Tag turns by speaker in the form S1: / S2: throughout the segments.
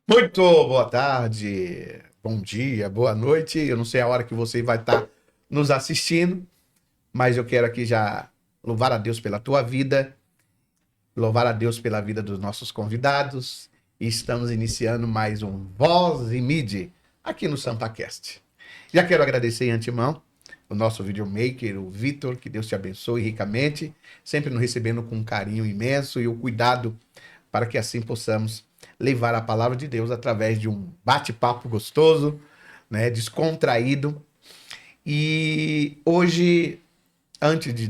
S1: Muito boa tarde, bom dia, boa noite. Eu não sei a hora que você vai estar nos assistindo, mas eu quero aqui já louvar a Deus pela tua vida, louvar a Deus pela vida dos nossos convidados. E estamos iniciando mais um Voz e Midi aqui no SampaCast. Já quero agradecer em antemão o nosso videomaker, o Vitor, que Deus te abençoe ricamente, sempre nos recebendo com um carinho imenso e o cuidado para que assim possamos levar a palavra de Deus através de um bate-papo gostoso, né, descontraído. E hoje,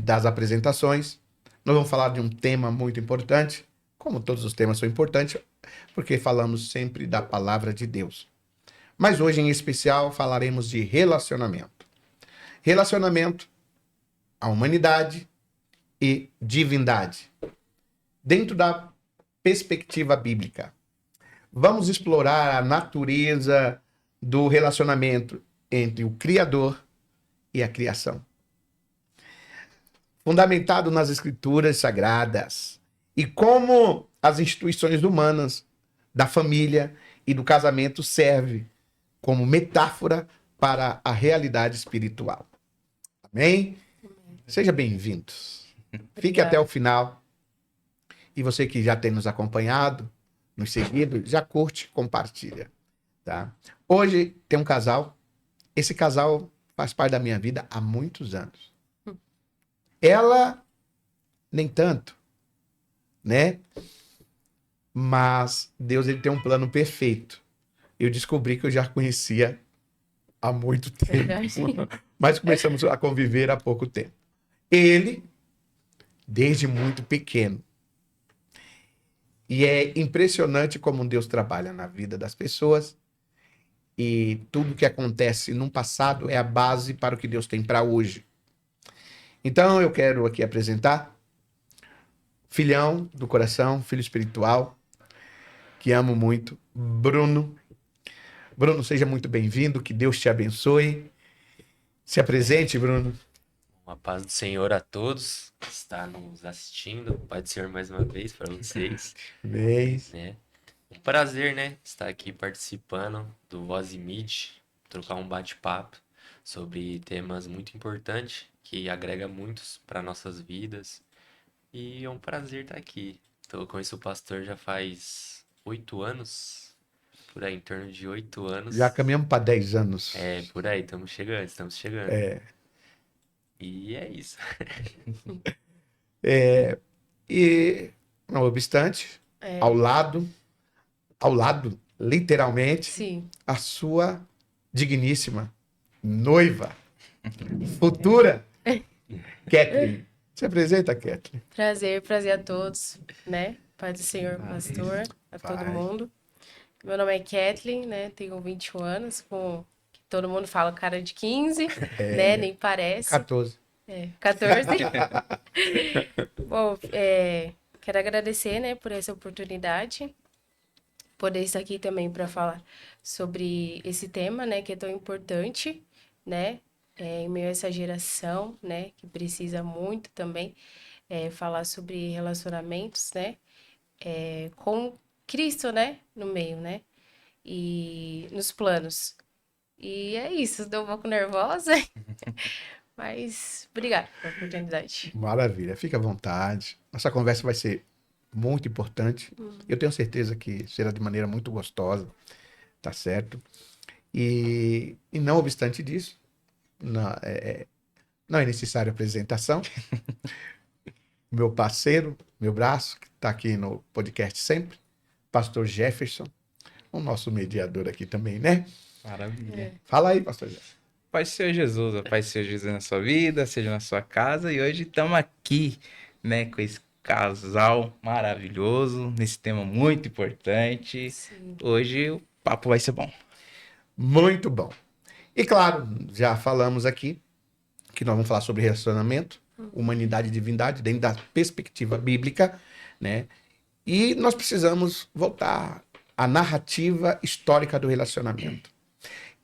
S1: das apresentações, nós vamos falar de um tema muito importante, como todos os temas são importantes, porque falamos sempre da palavra de Deus. Mas hoje, em especial, falaremos de relacionamento. Relacionamento, a humanidade e divindade. Dentro da perspectiva bíblica. Vamos explorar a natureza do relacionamento entre o Criador e a criação. Fundamentado nas escrituras sagradas e como as instituições humanas, da família e do casamento servem como metáfora para a realidade espiritual. Amém? Sejam bem-vindos. Fique até o final. E você que já tem nos acompanhado, nos seguido, já curte, compartilha. Tá? Hoje tem um casal. Esse casal faz parte da minha vida há muitos anos. Ela, nem tanto, né? Mas Deus ele tem um plano perfeito. Eu descobri que eu já conhecia há muito tempo. Mas começamos a conviver há pouco tempo. Ele, desde muito pequeno. E é impressionante como Deus trabalha na vida das pessoas. E tudo que acontece no passado é a base para o que Deus tem para hoje. Então eu quero aqui apresentar filhão do coração, filho espiritual, que amo muito, Bruno. Bruno, seja muito bem-vindo, que Deus te abençoe. Se apresente, Bruno.
S2: Uma paz do Senhor a todos que está nos assistindo. Pai do Senhor mais uma vez para vocês. Né? Um prazer, né? Estar aqui participando do Voz e Midi, trocar um bate-papo sobre temas muito importantes que agrega muitos para nossas vidas. E é um prazer estar aqui. Conheço o pastor já faz 8 anos, por aí, em torno de 8 anos.
S1: Já caminhamos para 10 anos.
S2: É, por aí, estamos chegando.
S1: É.
S2: E é isso.
S1: E, não obstante, ao lado, literalmente,
S3: Sim.
S1: a sua digníssima noiva, futura, Kathleen. Se apresenta, Kathleen.
S3: Prazer a todos, né? Paz do Senhor, pastor, a todo mundo. Meu nome é Kathleen, né? Tenho 21 anos, com todo mundo fala cara de 15, né? Nem parece.
S1: 14.
S3: 14. Bom, quero agradecer, né, por essa oportunidade, poder estar aqui também para falar sobre esse tema, né, que é tão importante, né, em meio a essa geração, né, que precisa muito também falar sobre relacionamentos, né, com Cristo, né, no meio, né, e nos planos. E é isso, estou um pouco nervosa, mas obrigada pela oportunidade.
S1: Maravilha, fica à vontade. Nossa conversa vai ser muito importante. Eu tenho certeza que será de maneira muito gostosa, tá certo? E não obstante disso, não é necessária apresentação. Meu parceiro, meu braço, que está aqui no podcast sempre, pastor Jefferson, o nosso mediador aqui também, né?
S4: Maravilha.
S1: Fala aí, pastor Jefferson.
S4: Paz do Senhor Jesus, a paz do Senhor Jesus na sua vida, seja na sua casa. E hoje estamos aqui, né, com esse casal maravilhoso, nesse tema muito importante.
S3: Sim.
S4: Hoje o papo vai ser bom.
S1: Muito bom. E claro, já falamos aqui que nós vamos falar sobre relacionamento, humanidade e divindade, dentro da perspectiva bíblica, né? E nós precisamos voltar à narrativa histórica do relacionamento.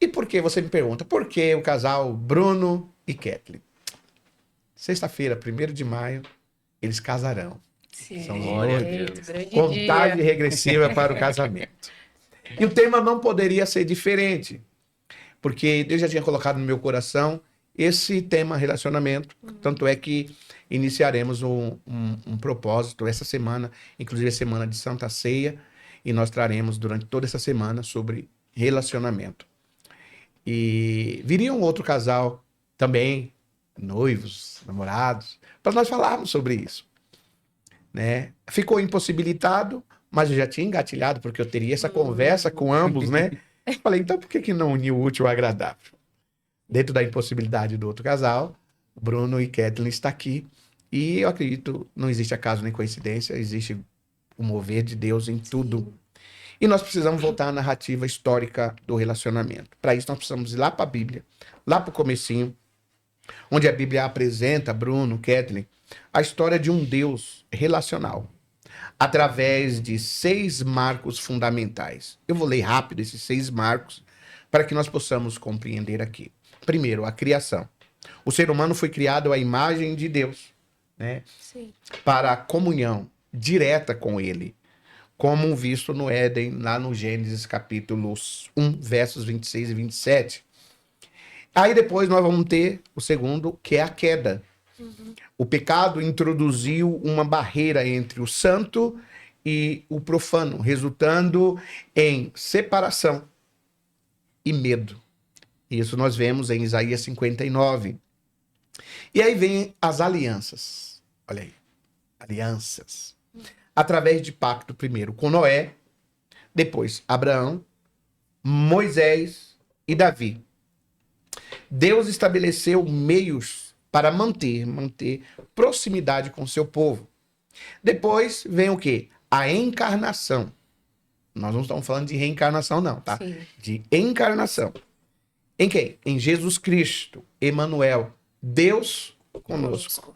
S1: E por que, você me pergunta, por que o casal Bruno e Kathleen? Sexta-feira, 1º de maio, eles casarão.
S3: Sim.
S1: São
S2: Glória a
S3: Eita,
S2: Deus.
S3: grande
S1: Contagem
S3: dia.
S1: regressiva para o casamento. E o tema não poderia ser diferente, porque Deus já tinha colocado no meu coração esse tema relacionamento. Tanto é que iniciaremos um propósito essa semana, inclusive a semana de Santa Ceia, e nós traremos durante toda essa semana sobre relacionamento. E viria um outro casal também, noivos, namorados, para nós falarmos sobre isso, né? Ficou impossibilitado, mas eu já tinha engatilhado, porque eu teria essa conversa com ambos, né? Falei, então por que não unir o útil ao agradável? Dentro da impossibilidade do outro casal, Bruno e Kathleen estão aqui, e eu acredito, não existe acaso nem coincidência, existe o mover de Deus em tudo. E nós precisamos voltar à narrativa histórica do relacionamento. Para isso, nós precisamos ir lá para a Bíblia, lá para o comecinho, onde a Bíblia apresenta, Bruno, Kathleen, a história de um Deus relacional, através de 6 marcos fundamentais. Eu vou ler rápido esses 6 marcos, para que nós possamos compreender aqui. Primeiro, a criação. O ser humano foi criado à imagem de Deus, né?
S3: Sim.
S1: Para a comunhão direta com Ele, como visto no Éden, lá no Gênesis capítulo 1, versos 26 e 27. Aí depois nós vamos ter o segundo, que é a queda. O pecado introduziu uma barreira entre o santo e o profano, resultando em separação e medo. Isso nós vemos em Isaías 59. E aí vem as alianças. Olha aí, alianças. Através de pacto, primeiro com Noé, depois Abraão, Moisés e Davi. Deus estabeleceu meios para manter proximidade com seu povo. Depois vem o quê? A encarnação. Nós não estamos falando de reencarnação não, tá?
S3: Sim.
S1: De encarnação. Em quem? Em Jesus Cristo, Emanuel, Deus conosco.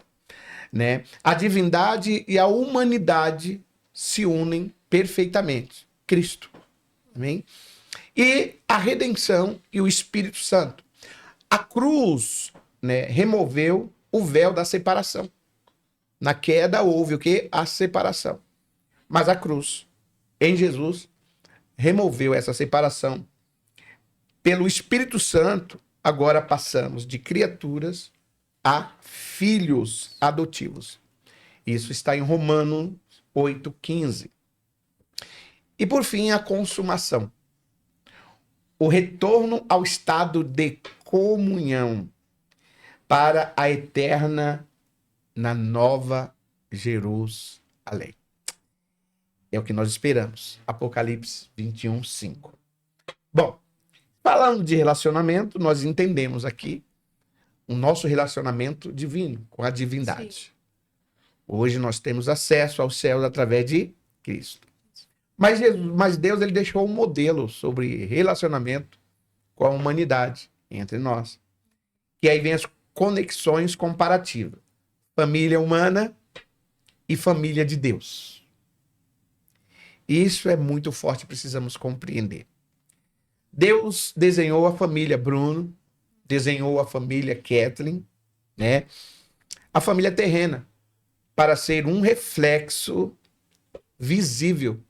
S1: Né? A divindade e a humanidade se unem perfeitamente. Cristo. Amém? E a redenção e o Espírito Santo. A cruz, né, removeu o véu da separação. Na queda houve o quê? A separação. Mas a cruz, em Jesus, removeu essa separação. Pelo Espírito Santo, agora passamos de criaturas a filhos adotivos. Isso está em Romanos 8,15. E por fim, a consumação. O retorno ao estado de comunhão para a eterna na nova Jerusalém. É o que nós esperamos. Apocalipse 21:5. Bom, falando de relacionamento, nós entendemos aqui o nosso relacionamento divino, com a divindade.
S3: Sim.
S1: Hoje nós temos acesso aos céus através de Cristo. Mas Deus ele deixou um modelo sobre relacionamento com a humanidade entre nós. E aí vem as conexões comparativas. Família humana e família de Deus. Isso é muito forte, precisamos compreender. Deus desenhou a família Bruno, desenhou a família Kathleen, né? A família terrena, para ser um reflexo visível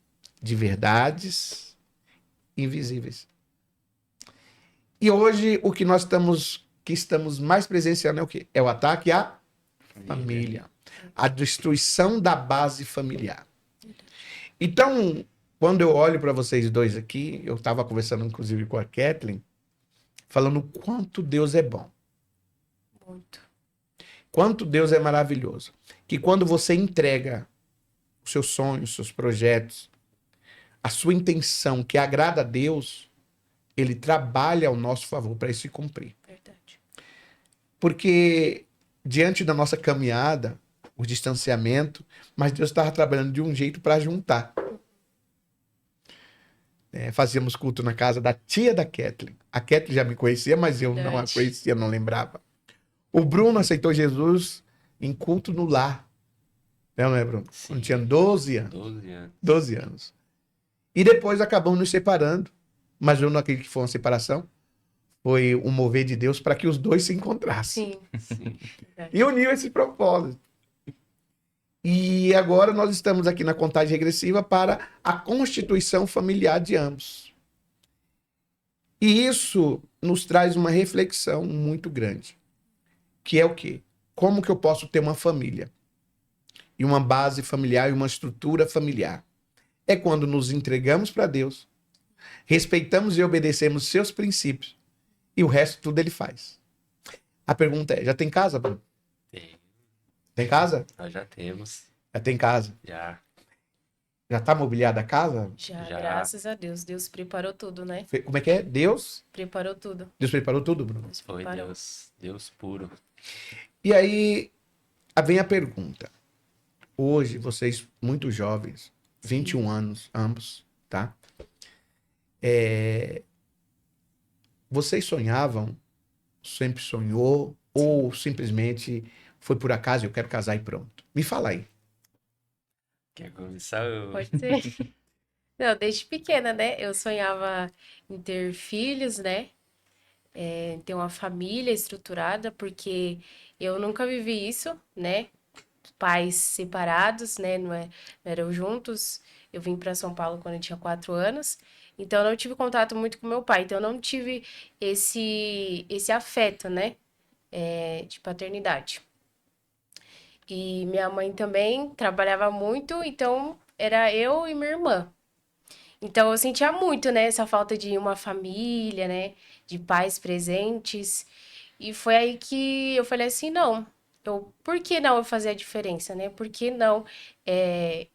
S1: de verdades invisíveis. E hoje o que nós estamos mais presenciando é o quê? É o ataque à família. A destruição da base familiar. Então, quando eu olho para vocês dois aqui, eu estava conversando inclusive com a Kathleen, falando o quanto Deus é bom.
S3: Muito.
S1: Quanto Deus é maravilhoso. Que quando você entrega os seus sonhos, os seus projetos, a sua intenção que agrada a Deus, Ele trabalha ao nosso favor para isso se cumprir.
S3: Verdade.
S1: Porque diante da nossa caminhada, o distanciamento, mas Deus estava trabalhando de um jeito para juntar. Fazíamos culto na casa da tia da Kathleen. A Kathleen já me conhecia, mas eu não a conhecia, não lembrava. O Bruno aceitou Jesus em culto no lar. Não é, Bruno?
S2: Sim.
S1: Quando tinha 12 anos.
S2: 12 anos.
S1: 12 anos. E depois acabamos nos separando. Mas eu não acredito que foi uma separação. Foi um mover de Deus para que os dois se encontrassem.
S3: Sim.
S2: Sim.
S1: E uniu esse propósito. E agora nós estamos aqui na contagem regressiva para a constituição familiar de ambos. E isso nos traz uma reflexão muito grande, que é o quê? Como que eu posso ter uma família? E uma base familiar e uma estrutura familiar. É quando nos entregamos para Deus, respeitamos e obedecemos seus princípios, e o resto tudo ele faz. A pergunta é, já tem casa, Bruno?
S2: Tem.
S1: Tem casa?
S2: Nós já temos.
S1: Já tem casa.
S2: Já.
S1: Já tá mobiliada a casa?
S3: Já,
S2: Já.
S3: graças a Deus. Deus preparou tudo, né?
S1: Como é que é? Deus?
S3: Preparou tudo.
S1: Deus preparou tudo, Bruno?
S3: Deus
S2: Foi
S3: preparou.
S2: Deus. Deus puro.
S1: E aí vem a pergunta. Hoje, vocês muito jovens, 21 anos, ambos, tá? Vocês sonhavam, sempre sonhou, ou simplesmente foi por acaso, eu quero casar e pronto? Me fala aí.
S2: Quer começar?
S3: Pode ser. Não, desde pequena, né? Eu sonhava em ter filhos, né? Em ter uma família estruturada, porque eu nunca vivi isso, né? Pais separados, né? Não eram juntos. Eu vim para São Paulo quando eu tinha 4 anos. Então, eu não tive contato muito com meu pai. Então, eu não tive esse afeto, né? De paternidade. E minha mãe também trabalhava muito, então era eu e minha irmã. Então eu sentia muito, né, essa falta de uma família, né, de pais presentes. E foi aí que eu falei assim, não, por que não eu fazer a diferença, né? Por que não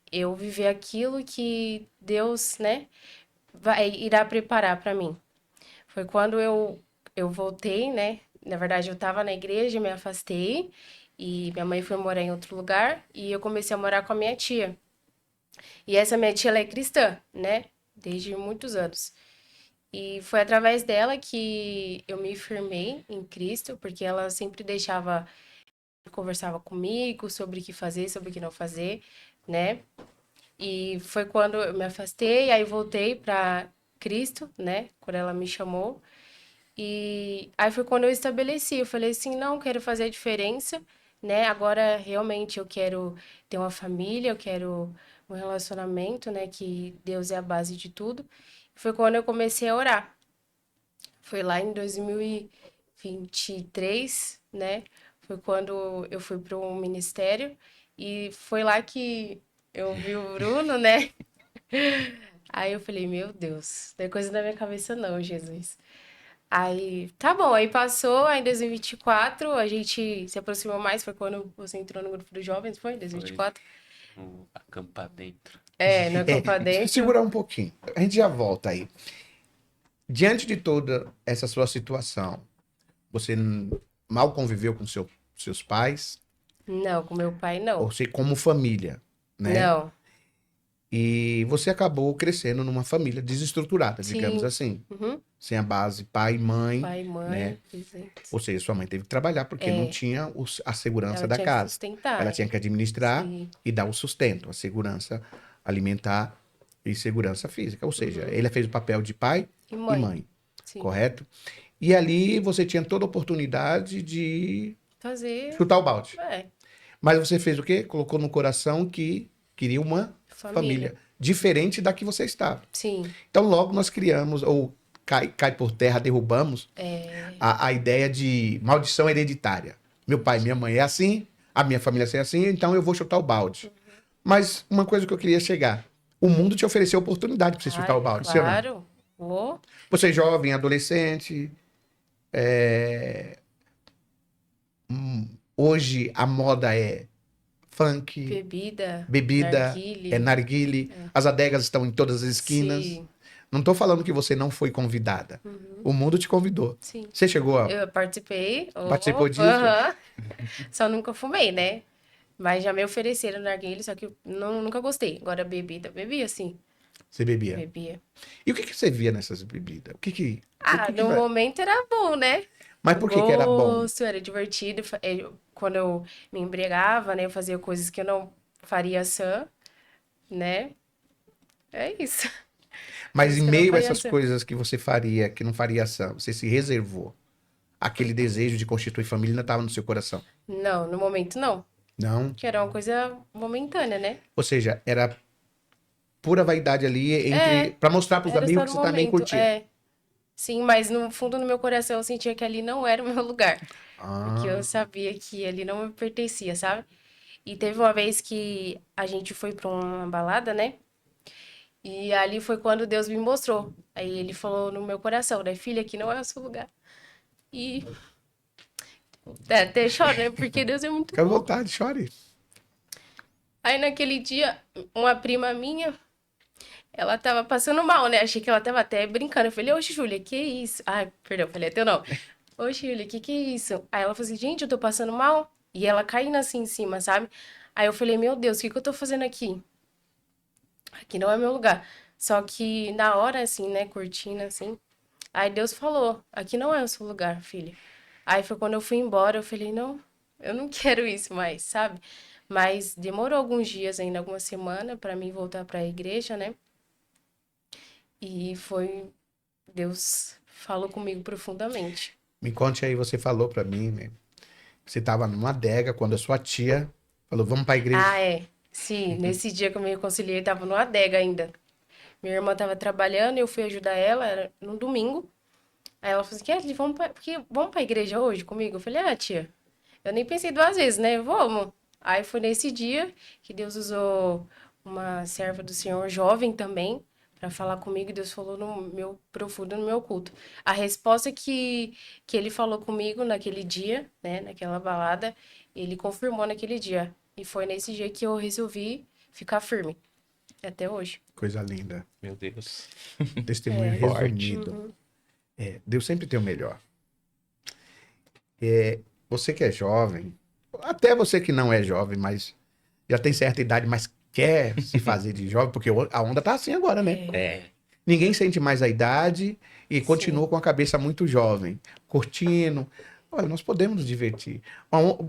S3: eu viver aquilo que Deus, né, irá preparar para mim? Foi quando eu voltei, né? Na verdade, eu estava na igreja, me afastei e minha mãe foi morar em outro lugar e eu comecei a morar com a minha tia. E essa minha tia, ela é cristã, né? Desde muitos anos. E foi através dela que eu me firmei em Cristo, porque ela sempre conversava comigo sobre o que fazer, sobre o que não fazer, né? E foi quando eu me afastei, aí voltei para Cristo, né? Quando ela me chamou. E aí foi quando eu estabeleci, eu falei assim, não, quero fazer a diferença, né? Agora realmente eu quero ter uma família, eu quero um relacionamento, né? Que Deus é a base de tudo. Foi quando eu comecei a orar. Foi lá em 2023, né? Foi quando eu fui para um ministério e foi lá que eu vi o Bruno, né? Aí eu falei, meu Deus, não é coisa da minha cabeça não, Jesus. Aí, tá bom, aí passou, aí em 2024 a gente se aproximou mais, foi quando você entrou no grupo dos jovens, foi? Em 2024?
S2: No acampar dentro.
S3: No Acampa Dentro.
S1: Segurar um pouquinho. A gente já volta aí. Diante de toda essa sua situação, você mal conviveu com seus pais,
S3: Não, com meu pai não.
S1: ou seja, como família, né?
S3: Não,
S1: E você acabou crescendo numa família desestruturada, digamos
S3: sim.
S1: assim.
S3: Uhum.
S1: Sem a base pai e mãe,
S3: Pai, mãe,
S1: né?
S3: presentes.
S1: Ou seja, sua mãe teve que trabalhar porque não tinha a segurança
S3: Ela
S1: da
S3: tinha que
S1: casa.
S3: sustentar.
S1: Ela tinha que administrar
S3: Sim.
S1: e dar o sustento, a segurança alimentar e segurança física. Ou seja, ele fez o papel de pai
S3: E
S1: e
S3: mãe.
S1: mãe,
S3: Sim.
S1: correto? E ali você tinha toda a oportunidade de
S3: Fazer,
S1: chutar o balde. Mas você fez o quê? Colocou no coração que queria uma família diferente da que você estava.
S3: Sim.
S1: Então logo nós criamos, ou cai por terra, derrubamos a ideia de maldição hereditária. Meu pai e minha mãe é assim, a minha família é assim, então eu vou chutar o balde. Mas uma coisa que eu queria chegar, o mundo te ofereceu oportunidade para você chutar o balde, sim ou não?
S3: Claro. Oh,
S1: Você é jovem, adolescente, hoje a moda é funk,
S3: bebida,
S1: narguile, as adegas estão em todas as esquinas.
S3: Sim.
S1: Não estou falando que você não foi convidada. O mundo te convidou.
S3: Sim.
S1: Você chegou a...
S3: Eu participei.
S1: Participou disso?
S3: Só nunca fumei, né? Mas já me ofereceram narguilé, só que eu nunca gostei. Agora bebida, bebia sim.
S1: Você bebia?
S3: Bebia.
S1: E o que você via nessas bebidas?
S3: No momento era bom, né?
S1: Mas por que era bom?
S3: Era divertido. Quando eu me embriagava, né? Eu fazia coisas que eu não faria sã, né? É isso.
S1: Mas em
S3: Isso que eu não
S1: meio a
S3: faria
S1: essas
S3: sã.
S1: coisas que você faria, que não faria ação, você se reservou. Aquele desejo de constituir família ainda estava no seu coração?
S3: Não, no momento não.
S1: Não?
S3: Que era uma coisa momentânea, né?
S1: Ou seja, era pura vaidade ali
S3: É,
S1: para mostrar para os
S3: Era
S1: amigos
S3: só
S1: que
S3: no
S1: você também
S3: momento.
S1: curtia.
S3: Sim, mas no fundo do meu coração eu sentia que ali não era o meu lugar. Porque
S1: Ah,
S3: eu sabia que ali não me pertencia, sabe? E teve uma vez que a gente foi pra uma balada, né? E ali foi quando Deus me mostrou. Aí ele falou no meu coração, né? Filha, aqui não é o seu lugar. E até choro, né? Porque Deus é muito
S1: fica à
S3: bom.
S1: vontade, chore.
S3: Aí naquele dia, uma prima minha, ela tava passando mal, né? Achei que ela tava até brincando. Eu falei, oxe, Júlia, que isso? Ai, perdão, falei até não. Oxe, Júlia, que é isso? Aí ela falou assim, gente, eu tô passando mal. E ela caindo assim em cima, sabe? Aí eu falei, meu Deus, o que que eu tô fazendo aqui? Aqui não é meu lugar. Só que na hora, assim, né, curtindo, assim, aí Deus falou, aqui não é o seu lugar, filha. Aí foi quando eu fui embora, eu falei, não, eu não quero isso mais, sabe? Mas demorou alguns dias ainda, algumas semanas, pra mim voltar pra igreja, né? E foi, Deus falou comigo profundamente.
S1: Me conte aí, você falou pra mim, né? Você estava numa adega quando a sua tia falou, vamos pra igreja.
S3: Ah, é. Sim, nesse dia que eu me reconciliei, tava no adega ainda. Minha irmã tava trabalhando, eu fui ajudar ela, era no domingo. Aí ela falou assim, Kelly, vamos pra igreja hoje comigo? Eu falei, ah, tia, eu nem pensei duas vezes, né? Vamos. Aí foi nesse dia que Deus usou uma serva do Senhor jovem também para falar comigo e Deus falou no meu profundo no meu culto. A resposta que ele falou comigo naquele dia, né, naquela balada, ele confirmou naquele dia. E foi nesse dia que eu resolvi ficar firme até hoje.
S1: Coisa linda.
S4: Meu Deus.
S1: Testemunho
S3: É.
S4: Forte.
S1: resumido.
S3: Uhum.
S1: Deus sempre tem o melhor. Você que é jovem, até você que não é jovem, mas já tem certa idade, mas quer se fazer de jovem, porque a onda tá assim agora, né?
S3: É,
S2: É,
S1: Ninguém sente mais a idade e
S3: sim.
S1: continua com a cabeça muito jovem, curtindo. Olha, nós podemos nos divertir.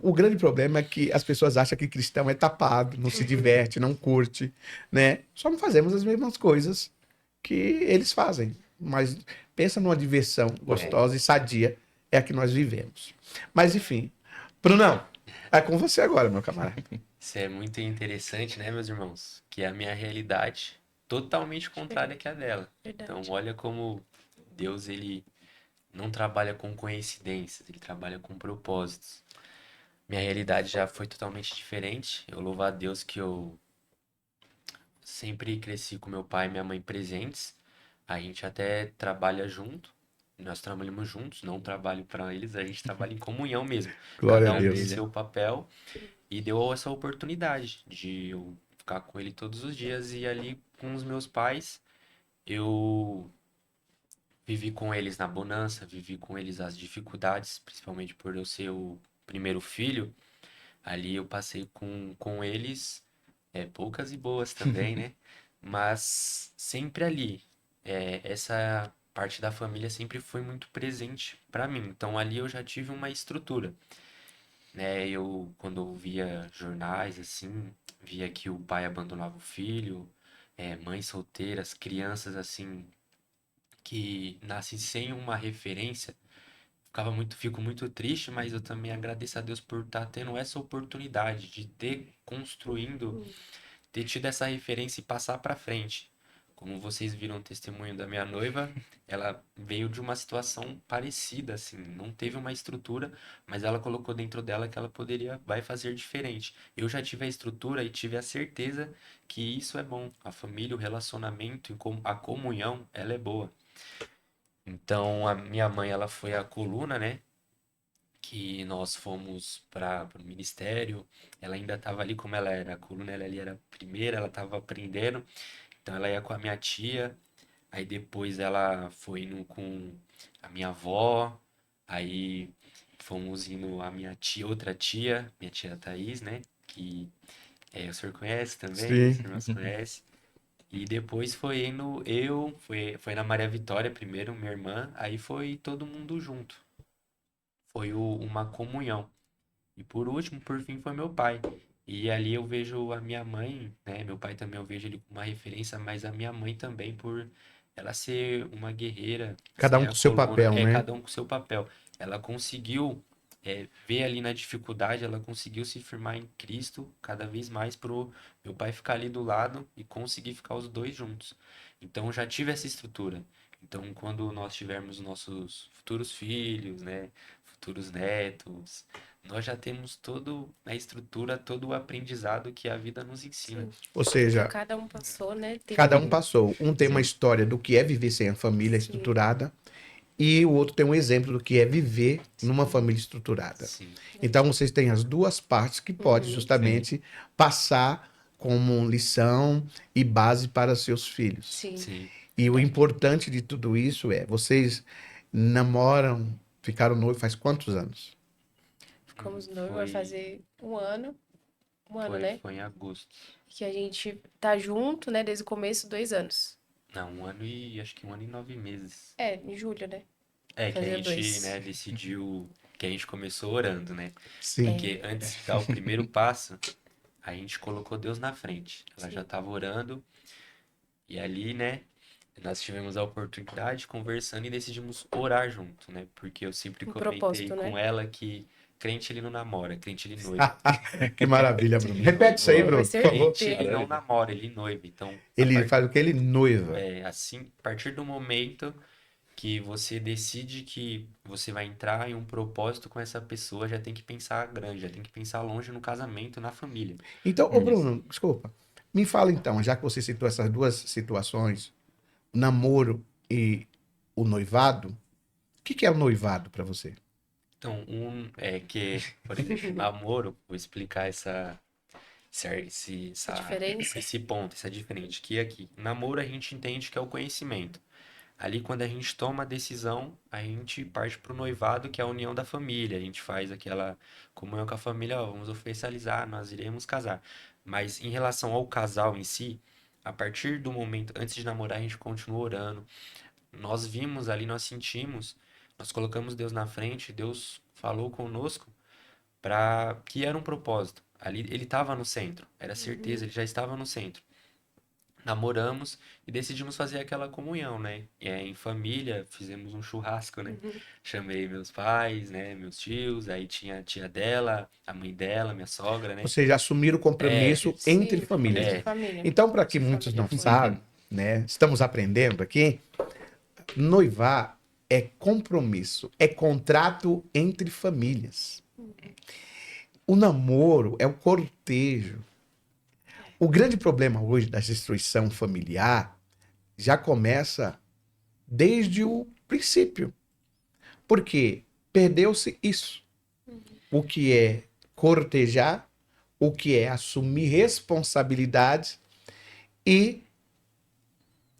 S1: O grande problema é que as pessoas acham que cristão é tapado, não se diverte, não curte, né? Só não fazemos as mesmas coisas que eles fazem. Mas pensa numa diversão gostosa e sadia, é a que nós vivemos. Mas enfim, Brunão, é com você agora, meu camarada.
S2: isso é muito interessante, né, meus irmãos? Que é a minha realidade totalmente contrária que a dela. Então,
S3: Verdade.
S2: olha como Deus, ele não trabalha com coincidências, ele trabalha com propósitos. Minha realidade já foi totalmente diferente. Eu louvo a Deus que eu sempre cresci com meu pai e minha mãe presentes. A gente até trabalha junto. Nós trabalhamos juntos, não trabalho para eles, a gente trabalha em comunhão mesmo.
S1: Glória a
S2: Cada um tem
S1: Deus.
S4: Maravilha.
S2: seu papel e deu essa oportunidade de eu ficar com ele todos os dias e ali com os meus pais, eu vivi com eles na bonança, vivi com eles as dificuldades, principalmente por eu ser o primeiro filho. Ali eu passei com eles, poucas e boas também, né? Mas sempre ali, essa parte da família sempre foi muito presente para mim. Então ali eu já tive uma estrutura, né? Eu, quando eu via jornais, assim, via que o pai abandonava o filho, mães solteiras, crianças, assim, que nascem sem uma referência, fico muito triste, mas eu também agradeço a Deus por estar tendo essa oportunidade de ter construindo, ter tido essa referência e passar para frente. Como vocês viram o testemunho da minha noiva, ela veio de uma situação parecida, assim, não teve uma estrutura, mas ela colocou dentro dela que ela vai fazer diferente. Eu já tive a estrutura e tive a certeza que isso é bom. A família, o relacionamento, a comunhão, ela é boa. Então, a minha mãe, ela foi a coluna, né? Que nós fomos para o ministério. Ela ainda estava ali, como ela era a coluna, ela ali era a primeira, ela estava aprendendo. Então, ela ia com a minha tia. Aí depois ela foi indo com a minha avó. Aí fomos indo a minha tia, outra tia, minha tia Thaís, né? Que o senhor conhece também, os
S1: Sim.
S2: irmãos conhecem. E depois foi indo foi na Maria Vitória primeiro, minha irmã, aí foi todo mundo junto. Foi uma comunhão. E por último, por fim, foi meu pai. E ali eu vejo a minha mãe, né? Meu pai também eu vejo ele como uma referência, mas a minha mãe também por ela ser uma guerreira,
S1: Cada um
S2: ser
S1: com
S2: a
S1: o seu
S2: coluna,
S1: papel, né?
S2: cada um com seu papel. Ela conseguiu ver ali na dificuldade, ela conseguiu se firmar em Cristo cada vez mais pro meu pai ficar ali do lado e conseguir ficar os dois juntos. Então eu já tive essa estrutura. Então, quando nós tivermos nossos futuros filhos, né, futuros netos, nós já temos toda a estrutura, todo o aprendizado que a vida nos ensina.
S3: Sim.
S1: Ou
S3: Porque
S1: seja,
S3: cada um passou, né? Teve
S1: cada um passou. Um tem uma
S2: Sim.
S1: história do que é viver sem a família
S3: Sim.
S1: estruturada e o outro tem um exemplo do que é viver numa família estruturada.
S2: Sim,
S1: Então vocês têm as duas partes que podem justamente passar como lição e base para seus filhos.
S3: Sim.
S2: sim.
S1: E o importante de tudo isso é, vocês namoram, ficaram noivos faz quantos anos?
S3: Ficamos noivos, vai fazer um ano, né?
S2: Foi em agosto.
S3: Que a gente tá junto, né? Desde o começo, 2 anos.
S2: Não, acho que 1 ano e 9 meses.
S3: É, em julho, né?
S2: É, que a
S3: Fazia
S2: gente,
S3: 2.
S2: né, decidiu, que a gente começou orando, né?
S1: Sim.
S2: Porque antes de dar o primeiro passo, a gente colocou Deus na frente. Ela
S3: Sim.
S2: já estava orando e ali, né, nós tivemos a oportunidade, conversando e decidimos orar junto, né? Porque eu sempre
S3: Um
S2: comentei
S3: propósito, né?
S2: com ela que crente ele não namora, crente ele noiva.
S1: Que maravilha, Bruno. Repete isso aí,
S3: Vai
S1: Bruno,
S3: ser
S1: por favor.
S2: Crente ele não namora, ele noiva. Então,
S1: Ele faz o que? Ele noiva.
S2: assim, a partir do momento que você decide que você vai entrar em um propósito com essa pessoa, já tem que pensar grande, já tem que pensar longe no casamento, na família.
S1: Então, ô Bruno, desculpa. Me fala então, já que você citou essas duas situações, o namoro e o noivado, o que que é o noivado para você?
S2: Então, por exemplo, namoro, vou explicar
S3: diferença?
S2: esse ponto, essa diferença, que aqui, namoro a gente entende que é o conhecimento. Ali, quando a gente toma a decisão, a gente parte para o noivado, que é a união da família. A gente faz aquela comunhão com a família, ó, vamos oficializar, nós iremos casar. Mas em relação ao casal em si, a partir do momento, antes de namorar, a gente continua orando. Nós vimos ali, nós sentimos, nós colocamos Deus na frente, Deus falou conosco para que era um propósito. Ali ele estava no centro, era certeza, ele já estava no centro. Namoramos e decidimos fazer aquela comunhão, né? Em família, fizemos um churrasco, né? Chamei meus pais, né? Meus tios, aí tinha a tia dela, a mãe dela, minha sogra, né?
S1: Ou seja, assumir o compromisso entre
S3: Sim,
S1: famílias.
S3: entre família.
S1: Então, para que
S3: Entre
S1: muitos
S3: família
S1: não
S3: foi.
S1: sabem, né? Estamos aprendendo aqui. Noivar é compromisso, é contrato entre famílias. O namoro é o cortejo. O grande problema hoje da destruição familiar já começa desde o princípio. Porque perdeu-se isso. O que é cortejar, o que é assumir responsabilidade e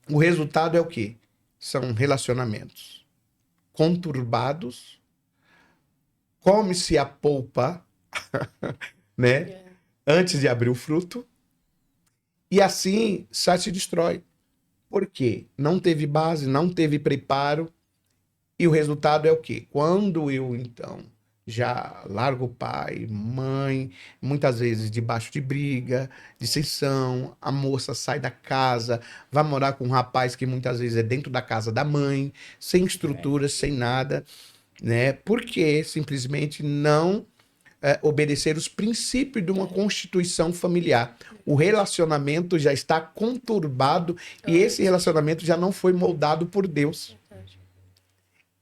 S1: o resultado é o quê? São relacionamentos conturbados, come-se a polpa, né?
S3: É.
S1: Antes de abrir o fruto, e assim só se destrói. Por quê? Não teve base, não teve preparo, e o resultado é o quê? Quando eu, então, já largo pai, mãe, muitas vezes debaixo de briga, dissensão, a moça sai da casa, vai morar com um rapaz que muitas vezes é dentro da casa da mãe, sem estrutura, sem nada, né? Porque simplesmente não obedecer os princípios de uma constituição familiar. O relacionamento já está conturbado e esse relacionamento já não foi moldado por Deus.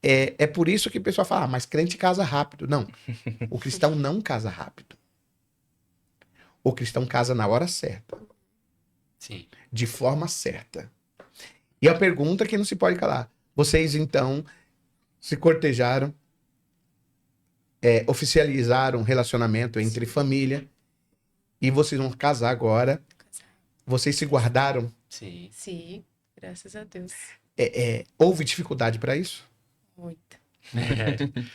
S1: É por isso que o pessoal fala, mas crente casa rápido. Não, o cristão não casa rápido. O cristão casa na hora certa,
S2: Sim.
S1: de forma certa. E a pergunta que não se pode calar. Vocês, então, se cortejaram, oficializaram um relacionamento entre família e vocês vão casar agora. Vocês se guardaram?
S2: Sim.
S3: Sim, graças a Deus.
S1: Houve dificuldade para isso?
S3: Muita.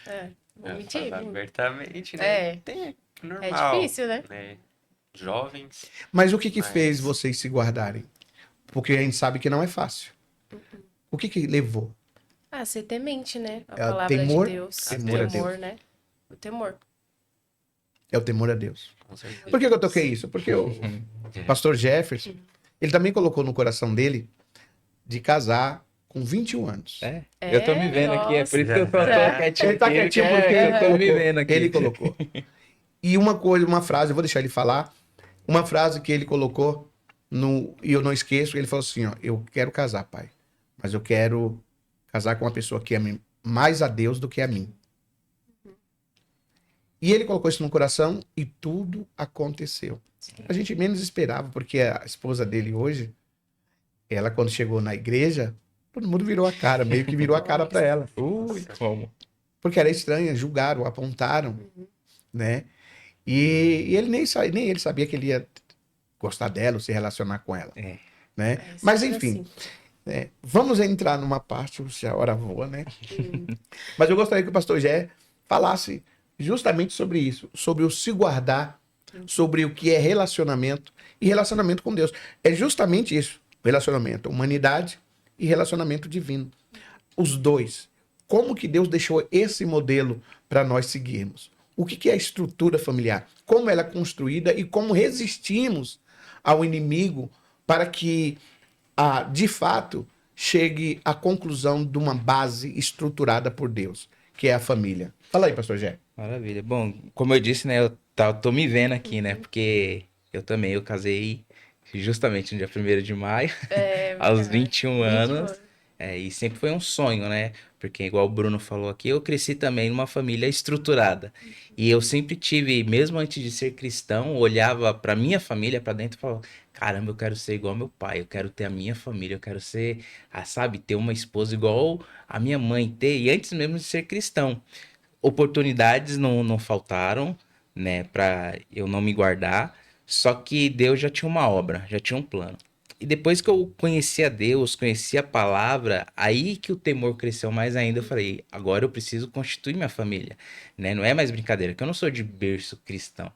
S2: É,
S3: Vou mentir.
S2: falar abertamente, né?
S3: É.
S2: É
S3: É
S2: normal,
S3: difícil, né?
S2: né? Jovens,
S1: Mas o que
S2: Mas-
S1: fez vocês se guardarem? Porque a gente sabe que não é fácil. O que levou?
S3: Ah, ser temente, né? A
S1: É o
S3: palavra
S1: temor?
S3: de Deus.
S1: Temor a Deus.
S3: Né? O temor.
S1: É o temor a Deus.
S2: com certeza.
S1: Por que eu toquei isso? Porque o pastor Jefferson, ele também colocou no coração dele de casar com 21 anos.
S4: Eu tô me vendo aqui, é por isso que eu tô quietinho.
S1: Ele tá quietinho porque
S4: eu tô me vendo aqui.
S1: ele colocou. E uma frase, eu vou deixar ele falar, uma frase que ele colocou, e eu não esqueço, ele falou assim, ó, eu quero casar, pai, mas eu quero casar com uma pessoa que ame mais a Deus do que a mim. E ele colocou isso no coração e tudo aconteceu. A gente menos esperava, porque a esposa dele hoje, ela quando chegou na igreja, todo mundo virou a cara, meio que virou a cara para ela.
S4: Ui, como?
S1: Porque era estranha, julgaram, apontaram, né? E ele nem ele sabia que ele ia gostar dela ou se relacionar com ela, né? Mas enfim, vamos entrar numa parte, se a hora voa, né? Mas eu gostaria que o pastor Jé falasse justamente sobre isso, sobre o se guardar, sobre o que é relacionamento e relacionamento com Deus. É justamente isso, relacionamento, humanidade e relacionamento divino. Os dois. Como que Deus deixou esse modelo para nós seguirmos? O que é a estrutura familiar? Como ela é construída e como resistimos ao inimigo para que, de fato, chegue à conclusão de uma base estruturada por Deus, que é a família. Fala aí, pastor Jé.
S4: Maravilha. Bom, como eu disse, né, eu tô me vendo aqui, né, porque eu casei justamente no dia 1º de maio, aos 21 anos, e sempre foi um sonho, né, porque igual o Bruno falou aqui, eu cresci também numa família estruturada, e eu sempre tive, mesmo antes de ser cristão, olhava pra minha família, pra dentro e falava, caramba, eu quero ser igual ao meu pai, eu quero ter a minha família, eu quero ser, sabe, ter uma esposa igual a minha mãe ter, e antes mesmo de ser cristão. Oportunidades não faltaram, né, para eu não me guardar, só que Deus já tinha uma obra, já tinha um plano. E depois que eu conheci a Deus, conheci a palavra, aí que o temor cresceu mais ainda, eu falei, agora eu preciso constituir minha família, né? Não é mais brincadeira, que eu não sou de berço cristão.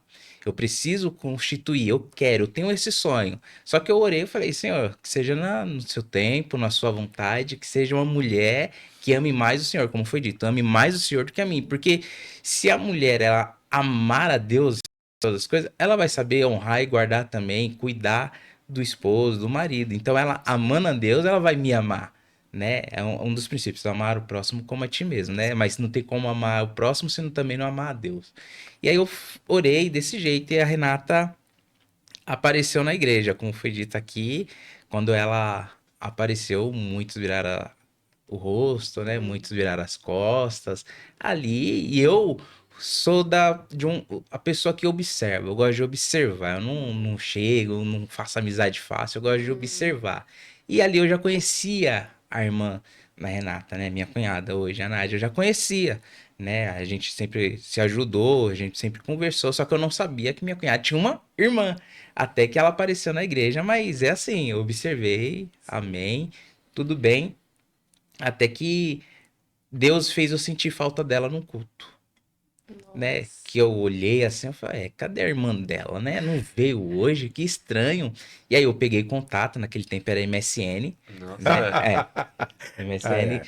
S4: Eu preciso constituir, eu tenho esse sonho. Só que eu orei e falei, Senhor, que seja no seu tempo, na sua vontade, que seja uma mulher que ame mais o Senhor, como foi dito, ame mais o Senhor do que a mim. Porque se a mulher, ela amar a Deus, todas as coisas, ela vai saber honrar e guardar também, cuidar do esposo, do marido. Então, ela amando a Deus, ela vai me amar, né? É um dos princípios, amar o próximo como a ti mesmo, né? Mas não tem como amar o próximo se não também não amar a Deus. E aí eu orei desse jeito e a Renata apareceu na igreja, como foi dito aqui, quando ela apareceu, muitos viraram o rosto, né? Muitos viraram as costas ali, e eu sou a pessoa que observa, eu gosto de observar, eu não chego, não faço amizade fácil, eu gosto de observar. E ali eu já conhecia a irmã da Renata, né? Minha cunhada hoje, a Nádia, eu já conhecia, né? A gente sempre se ajudou, a gente sempre conversou, só que eu não sabia que minha cunhada tinha uma irmã, até que ela apareceu na igreja, mas é assim, eu observei, amém, tudo bem. Até que Deus fez eu sentir falta dela no culto, né? Que eu olhei assim, eu falei, cadê a irmã dela, né? Não veio hoje, que estranho. E aí eu peguei contato, naquele tempo era MSN, né? MSN.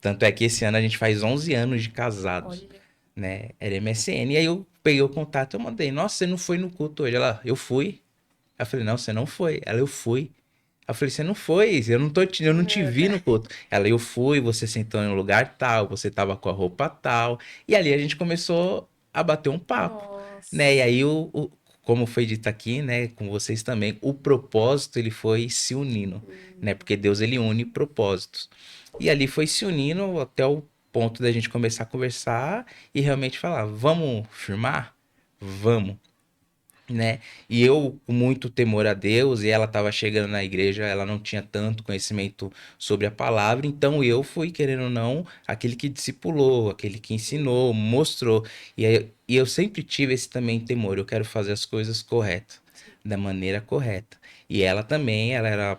S4: Tanto é que esse ano a gente faz 11 anos de casados, né? Era MSN. E aí eu peguei o contato, eu mandei, nossa, você não foi no culto hoje? Ela, eu fui. Eu falei, não, você não foi. Ela, eu fui. Eu falei, você não foi, eu não te vi no culto. Ela, eu fui, você sentou em um lugar tal, você tava com a roupa tal. E ali a gente começou a bater um papo, né? E aí, como foi dito aqui, né, com vocês também, o propósito, ele foi se unindo, né? Porque Deus, ele une propósitos. E ali foi se unindo até o ponto da gente começar a conversar e realmente falar, vamos firmar? Vamos. Né? E eu, com muito temor a Deus, e ela estava chegando na igreja, ela não tinha tanto conhecimento sobre a palavra, então eu fui, querendo ou não, aquele que discipulou, aquele que ensinou, mostrou. E eu sempre tive esse também temor, eu quero fazer as coisas corretas, da maneira correta. E ela também, ela era,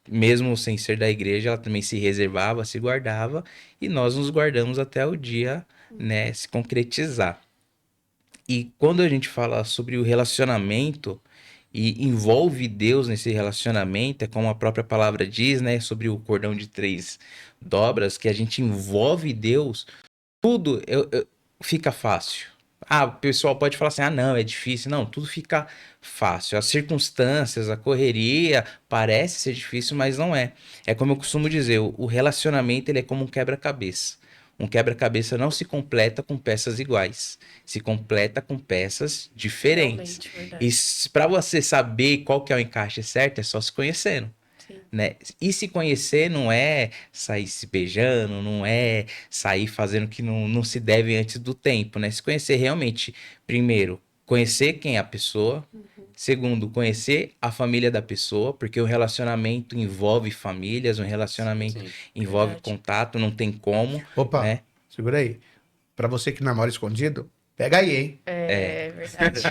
S4: mesmo sem ser da igreja, ela também se reservava, se guardava, e nós nos guardamos até o dia, né, se concretizar. E quando a gente fala sobre o relacionamento e envolve Deus nesse relacionamento, é como a própria palavra diz, né, sobre o cordão de 3 dobras, que a gente envolve Deus, tudo fica fácil. O pessoal pode falar assim, não, é difícil. Não, tudo fica fácil. As circunstâncias, a correria, parece ser difícil, mas não é. É como eu costumo dizer, o relacionamento, ele é como um quebra-cabeça. Um quebra-cabeça não se completa com peças iguais, se completa com peças diferentes. E para você saber qual que é o encaixe certo, é só se conhecendo. né? E se conhecer não é sair se beijando, não é sair fazendo o que não se deve antes do tempo, né? Se conhecer realmente, primeiro, conhecer quem é a pessoa. Segundo, conhecer a família da pessoa, porque o relacionamento envolve famílias, um relacionamento envolve contato, não tem como,
S1: Opa,
S4: né?
S1: segura aí. Pra você que namora escondido, pega aí, hein?
S3: É verdade.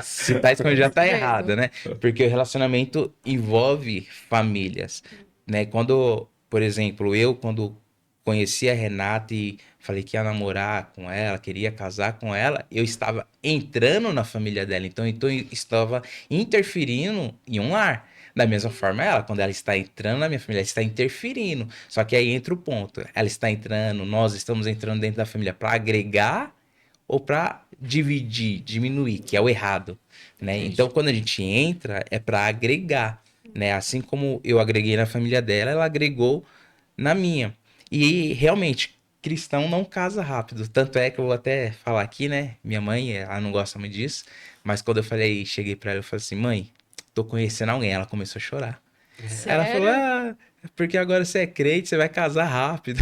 S4: Se tá escondido já tá
S3: Mesmo.
S4: errado, né? Porque o relacionamento envolve famílias, né? Quando, por exemplo, quando conheci a Renata e falei que ia namorar com ela, queria casar com ela, eu estava entrando na família dela, então eu estava interferindo em um lar. Da mesma forma, ela, quando ela está entrando na minha família, ela está interferindo. Só que aí entra o ponto. Ela está entrando, nós estamos entrando dentro da família para agregar ou para dividir, diminuir, que é o errado, né? Então, quando a gente entra, é para agregar, né? Assim como eu agreguei na família dela, ela agregou na minha. E realmente, cristão não casa rápido. Tanto é que eu vou até falar aqui, né? Minha mãe, ela não gosta muito disso, mas quando eu falei, cheguei para ela, eu falei assim: "Mãe, tô conhecendo alguém". Ela começou a chorar. Ela falou: "Ah, porque agora você é crente, você vai casar rápido,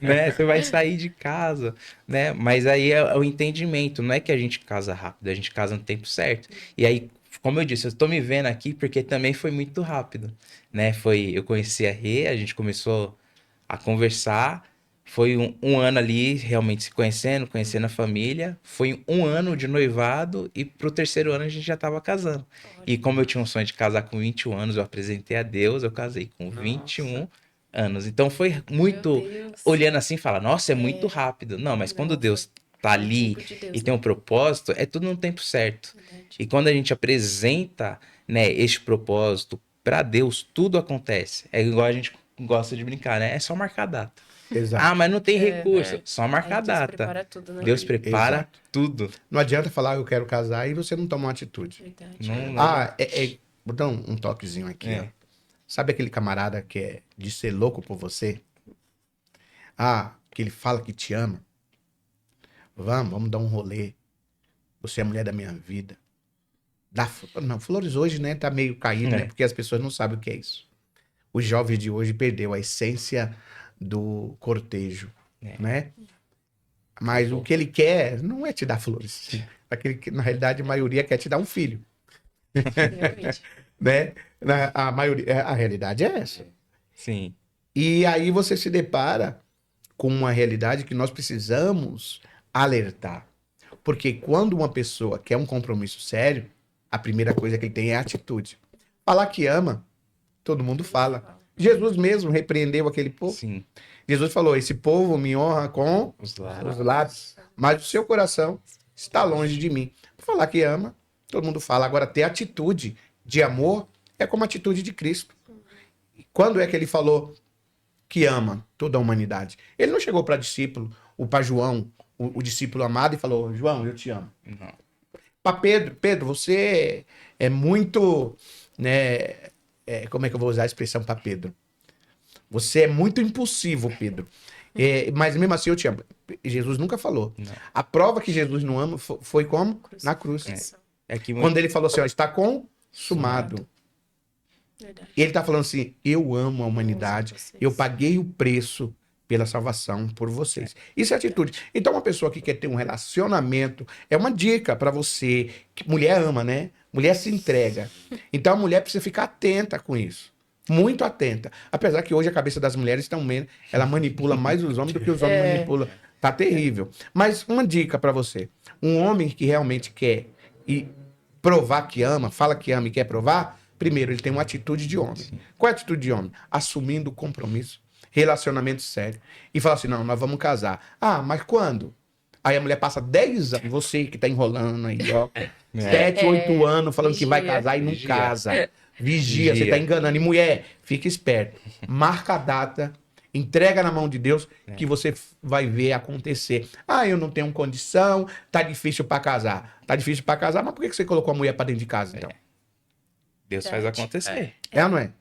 S4: né? Você vai sair de casa, né?" Mas aí é o entendimento, não é que a gente casa rápido, a gente casa no tempo certo. E aí, como eu disse, eu tô me vendo aqui porque também foi muito rápido, né? Eu conheci a Rê, a gente começou a conversar, foi um ano ali realmente se conhecendo, conhecendo a família, foi um ano de noivado e pro terceiro ano a gente já tava casando. E como eu tinha um sonho de casar com 21 anos, eu apresentei a Deus, eu casei com 21 anos. Então foi muito, olhando assim, fala, nossa, é muito rápido. Não, mas quando Deus tá ali e tem um propósito, é tudo no tempo certo. E quando a gente apresenta, né, este propósito para Deus, tudo acontece. É igual a gente gosta de brincar, né? É só marcar a data.
S1: Exato.
S4: Ah, mas não tem recurso. Só marcar a
S3: Deus
S4: data.
S3: prepara tudo, né?
S4: Deus prepara
S1: Exato.
S4: tudo.
S1: Não adianta falar eu quero casar e você não toma uma atitude.
S3: Verdade.
S4: Não,
S1: Vou dar um toquezinho aqui,
S4: É.
S1: ó. Sabe aquele camarada que é de ser louco por você? Que ele fala que te ama. Vamos dar um rolê. Você é a mulher da minha vida. Não, flores hoje, né, tá meio caído, né? Porque as pessoas não sabem o que é isso. Os jovens de hoje perdeu a essência do cortejo, né? Mas o que ele quer não é te dar flores. Na realidade, a maioria quer te dar um filho.
S3: Realmente.
S1: Né? A realidade é essa.
S4: Sim.
S1: E aí você se depara com uma realidade que nós precisamos alertar. Porque quando uma pessoa quer um compromisso sério, a primeira coisa que ele tem é atitude. Falar que ama, todo mundo fala. Jesus mesmo repreendeu aquele povo.
S4: Sim.
S1: Jesus falou, esse povo me honra com
S4: Os
S1: os lábios, mas o seu coração está longe de mim. Falar que ama, todo mundo fala. Agora, ter atitude de amor é como a atitude de Cristo. Quando é que ele falou que ama toda a humanidade? Ele não chegou para discípulo, para João, o discípulo amado, e falou, João, eu te amo.
S4: Não.
S1: Para Pedro, você é muito, né? Como é que eu vou usar a expressão para Pedro? Você é muito impulsivo, Pedro. Mas mesmo assim eu te amo. Jesus nunca falou.
S4: Não.
S1: A prova que Jesus não ama foi como? Na cruz.
S4: É que
S1: Quando ele falou assim, ó, está consumado.
S3: Verdade.
S1: E ele está falando assim, eu amo a humanidade, eu paguei o preço pela salvação por vocês. Isso é atitude. Então uma pessoa que quer ter um relacionamento, é uma dica para você, que mulher ama, né? Mulher se entrega. Então a mulher precisa ficar atenta com isso. Muito atenta. Apesar que hoje a cabeça das mulheres está menos, ela manipula mais os homens do que os homens manipulam. Tá terrível. Mas uma dica para você. Um homem que realmente quer e provar que ama, fala que ama e quer provar, primeiro, ele tem uma atitude de homem. Qual é a atitude de homem? Assumindo o compromisso, relacionamento sério. E fala assim, não, nós vamos casar. Mas quando? Aí a mulher passa 10 anos, você que tá enrolando aí, ó. 7, 8 anos falando que vai casar e não casa. Vigia, você tá enganando. E mulher, fica esperto. Marca a data, entrega na mão de Deus, que você vai ver acontecer. Eu não tenho condição, tá difícil para casar. Tá difícil para casar, mas por que você colocou a mulher para dentro de casa, então?
S4: Deus faz acontecer.
S1: Ou não é?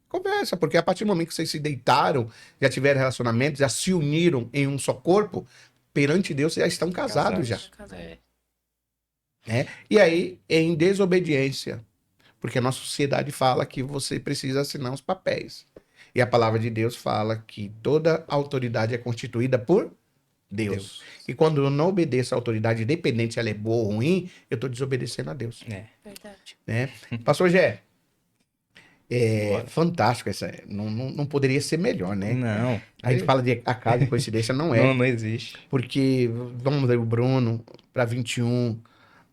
S1: Conversa, porque a partir do momento que vocês se deitaram, já tiveram relacionamento, já se uniram em um só corpo, perante Deus vocês já estão casados já.
S3: Casado.
S1: E aí, em desobediência, Porque a nossa sociedade fala que você precisa assinar os papéis. E a palavra de Deus fala que toda autoridade é constituída por Deus. E quando eu não obedeço a autoridade, independente se ela é boa ou ruim, eu estou desobedecendo a Deus.
S3: Verdade.
S1: Né? Pastor Gé,
S4: Bora.
S1: fantástico essa. Não poderia ser melhor, né?
S4: Não.
S1: A gente fala de acaso e coincidência, não é.
S4: Não existe.
S1: Porque vamos ver o Bruno para 21,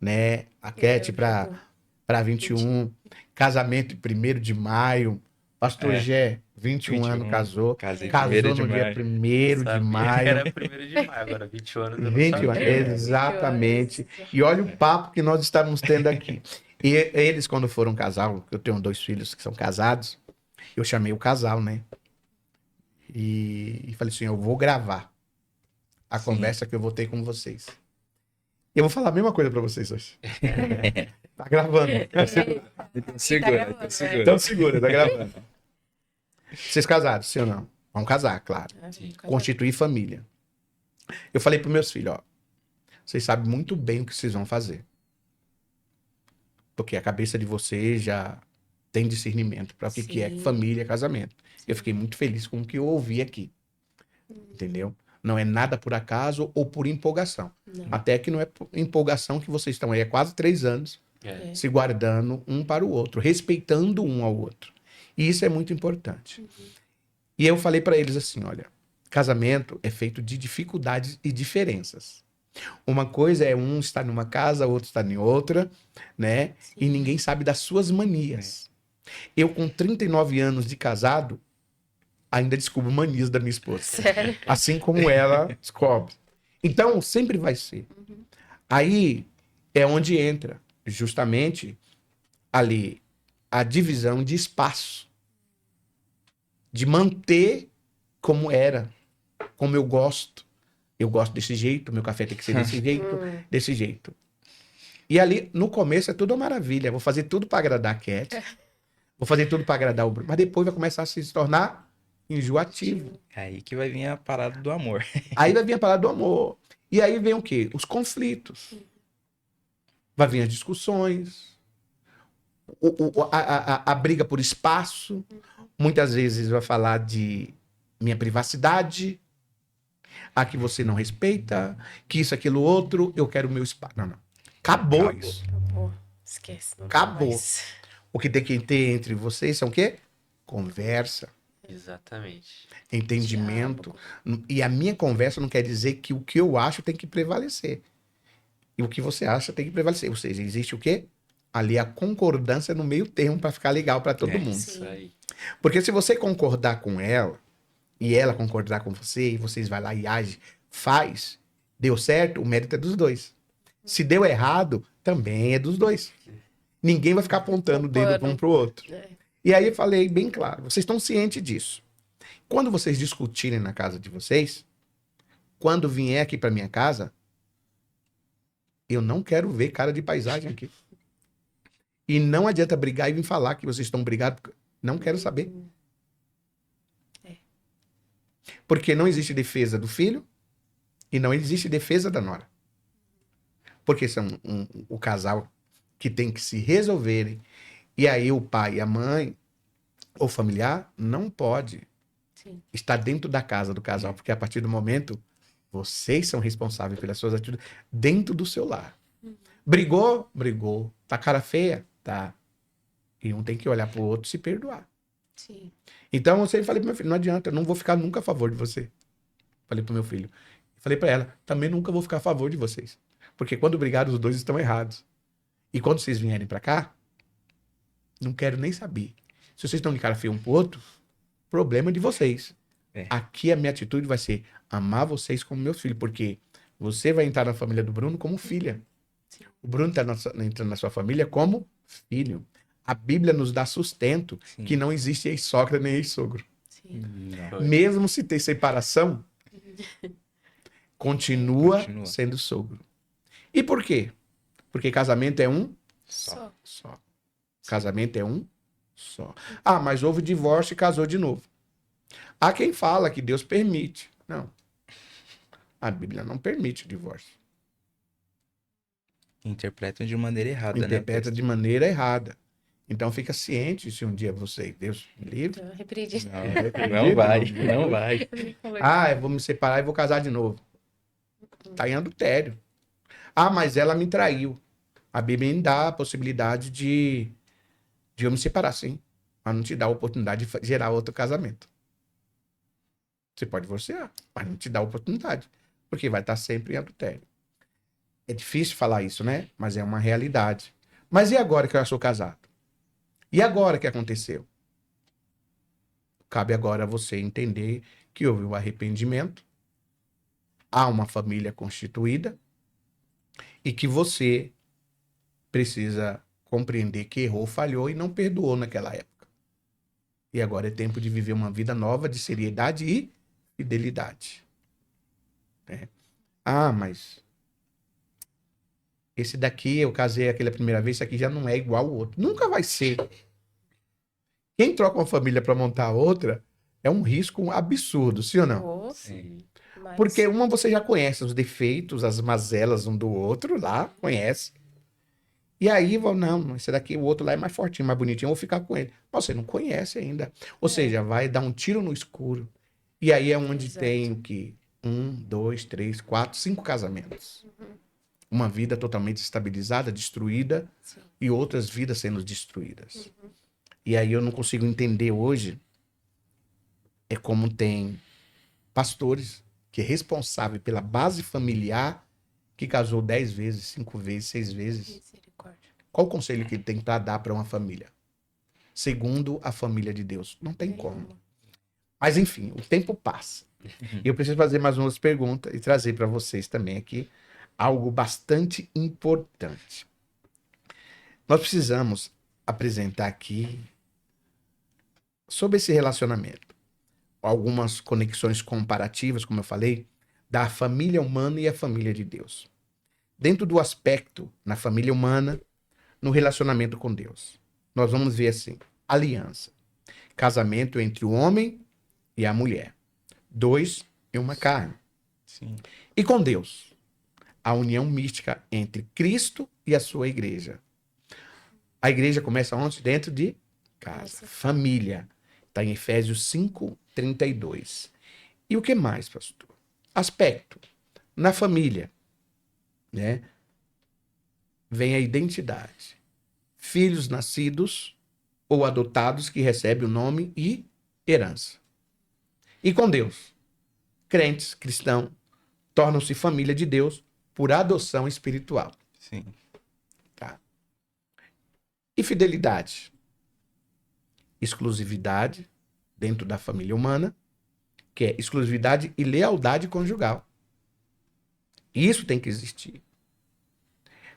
S1: né? A Cat para 21, casamento em 1º de maio. Pastor Gé, 21 anos, casou.
S4: Casei
S1: Casou
S4: 1º de
S1: no dia
S4: maio.
S1: 1º de maio.
S2: Era 1º de maio, agora 21 anos eu não
S1: 21 anos,
S2: sabia.
S1: exatamente. E olha o papo que nós estamos tendo aqui. E eles, quando foram casal, eu tenho 2 filhos que são casados, eu chamei o casal, né? E falei assim, eu vou gravar a conversa que eu vou ter com vocês. E eu vou falar a mesma coisa pra vocês hoje. Tá gravando.
S4: Segura.
S1: Então segura, tá gravando. Vocês casaram, sim ou não? Vão casar, claro. Constituir família. Eu falei pros meus filhos, ó. Vocês sabem muito bem o que vocês vão fazer. Porque a cabeça de vocês já tem discernimento para o que é família e casamento. Eu fiquei muito feliz com o que eu ouvi aqui. Entendeu? Não é nada por acaso ou por empolgação.
S3: Não.
S1: Até que não é por empolgação que vocês estão aí há quase 3 anos se guardando um para o outro, respeitando um ao outro. E isso é muito importante. E eu falei para eles assim, olha, casamento é feito de dificuldades e diferenças. Uma coisa é um estar numa casa, outro estar em outra, né? E ninguém sabe das suas manias. Eu, com 39 anos de casado, ainda descubro manias da minha esposa.
S3: Sério?
S1: Assim como ela descobre. Então, sempre vai ser. Aí é onde entra, justamente, ali, a divisão de espaço. De manter como era, como eu gosto. Eu gosto desse jeito, meu café tem que ser desse jeito. E ali, no começo, é tudo uma maravilha. Vou fazer tudo para agradar a Cat. Vou fazer tudo para agradar o Bruno. Mas depois vai começar a se tornar enjoativo.
S4: É aí que vai vir a parada do amor.
S1: Aí vai vir a parada do amor. E aí vem o quê? Os conflitos. Vai vir as discussões. A briga por espaço. Muitas vezes vai falar de minha privacidade. Que você não respeita, que isso, aquilo, outro, eu quero o meu espaço. Não. Acabou isso.
S3: Acabou. Esquece.
S1: Acabou.
S3: Mais.
S1: O que tem que ter entre vocês são o quê? Conversa,
S2: Exatamente.
S1: entendimento. E a minha conversa não quer dizer que o que eu acho tem que prevalecer. E o que você acha tem que prevalecer. Ou seja, existe o quê? Ali a concordância no meio termo para ficar legal para todo mundo.
S2: Isso aí.
S1: Porque se você concordar com ela, e ela concordar com você, e vocês vai lá e age, faz, deu certo, o mérito é dos dois. Se deu errado, também é dos dois. Ninguém vai ficar apontando o dedo um pro outro. E aí eu falei bem claro, vocês estão cientes disso. Quando vocês discutirem na casa de vocês, quando vier aqui para minha casa, eu não quero ver cara de paisagem aqui. E não adianta brigar e vir falar que vocês estão brigados. Não quero saber. Porque não existe defesa do filho e não existe defesa da nora. Porque são o casal que tem que se resolverem. E aí o pai e a mãe, ou familiar, não pode estar dentro da casa do casal. Porque a partir do momento, vocês são responsáveis pelas suas atitudes dentro do seu lar. Brigou? Brigou. Tá cara feia? Tá. E um tem que olhar pro outro e se perdoar.
S3: Sim.
S1: Então eu sempre falei pro meu filho, não adianta, eu não vou ficar nunca a favor de você. Falei pro meu filho. Falei pra ela, também nunca vou ficar a favor de vocês. Porque quando brigaram, os dois estão errados. E quando vocês vierem pra cá, não quero nem saber. Se vocês estão de cara feia um pro outro, problema de vocês. Aqui a minha atitude vai ser amar vocês como meus filhos, porque você vai entrar na família do Bruno como filha. O Bruno tá entrando na sua família como filho. A Bíblia nos dá sustento que não existe ex-sogra nem ex-sogro. Mesmo se tem separação, continua sendo sogro. E por quê? Porque casamento é um só. Casamento é um só. Ah, mas houve divórcio e casou de novo. Há quem fala que Deus permite. Não. A Bíblia não permite o divórcio.
S4: Interpretam de maneira errada,
S1: Interpreta de maneira errada. Então fica ciente se um dia você, Deus me livre.
S3: Repreendido.
S4: Não vai, não vai.
S1: Eu vou me separar e vou casar de novo. Tá em adultério. Mas ela me traiu. A Bíblia me dá a possibilidade de eu me separar, sim. Mas não te dá a oportunidade de gerar outro casamento. Você pode divorciar, mas não te dá a oportunidade. Porque vai estar sempre em adultério. É difícil falar isso, né? Mas é uma realidade. Mas e agora que eu já sou casado? E agora que aconteceu? Cabe agora a você entender que houve o arrependimento, há uma família constituída e que você precisa compreender que errou, falhou e não perdoou naquela época. E agora é tempo de viver uma vida nova de seriedade e fidelidade. Né? Mas esse daqui eu casei aquela primeira vez, esse aqui já não é igual ao outro. Nunca vai ser. Quem troca uma família para montar outra é um risco absurdo, sim ou não?
S3: Sim.
S1: Porque uma você já conhece os defeitos, as mazelas um do outro lá, conhece. E aí, não, esse daqui, o outro lá é mais fortinho, mais bonitinho, eu vou ficar com ele. Mas você não conhece ainda. Ou seja, vai dar um tiro no escuro. E aí é onde tem o quê? 1, 2, 3, 4, 5 casamentos. Uma vida totalmente estabilizada, destruída, e outras vidas sendo destruídas. E aí eu não consigo entender hoje como tem pastores que é responsável pela base familiar que casou 10 vezes, 5 vezes, 6 vezes. Qual o conselho que ele tem para dar para uma família? Segundo a família de Deus. Não tem como. Mas enfim, o tempo passa. E eu preciso fazer mais umas perguntas e trazer para vocês também aqui algo bastante importante. Nós precisamos apresentar aqui sobre esse relacionamento algumas conexões comparativas, como eu falei, da família humana e a família de Deus. Dentro do aspecto na família humana, no relacionamento com Deus. Nós vamos ver assim, aliança. Casamento entre o homem e a mulher. 2 em uma carne.
S4: Sim.
S1: E com Deus, a união mística entre Cristo e a sua igreja. A igreja começa onde? Dentro de casa. Família. Está em Efésios 5:32. E o que mais, pastor? Aspecto. Na família, né? Vem a identidade. Filhos nascidos ou adotados que recebem o nome e herança. E com Deus, crentes, cristãos, tornam-se família de Deus por adoção espiritual.
S4: Sim.
S1: Tá. E fidelidade? Exclusividade dentro da família humana, que é exclusividade e lealdade conjugal. Isso tem que existir.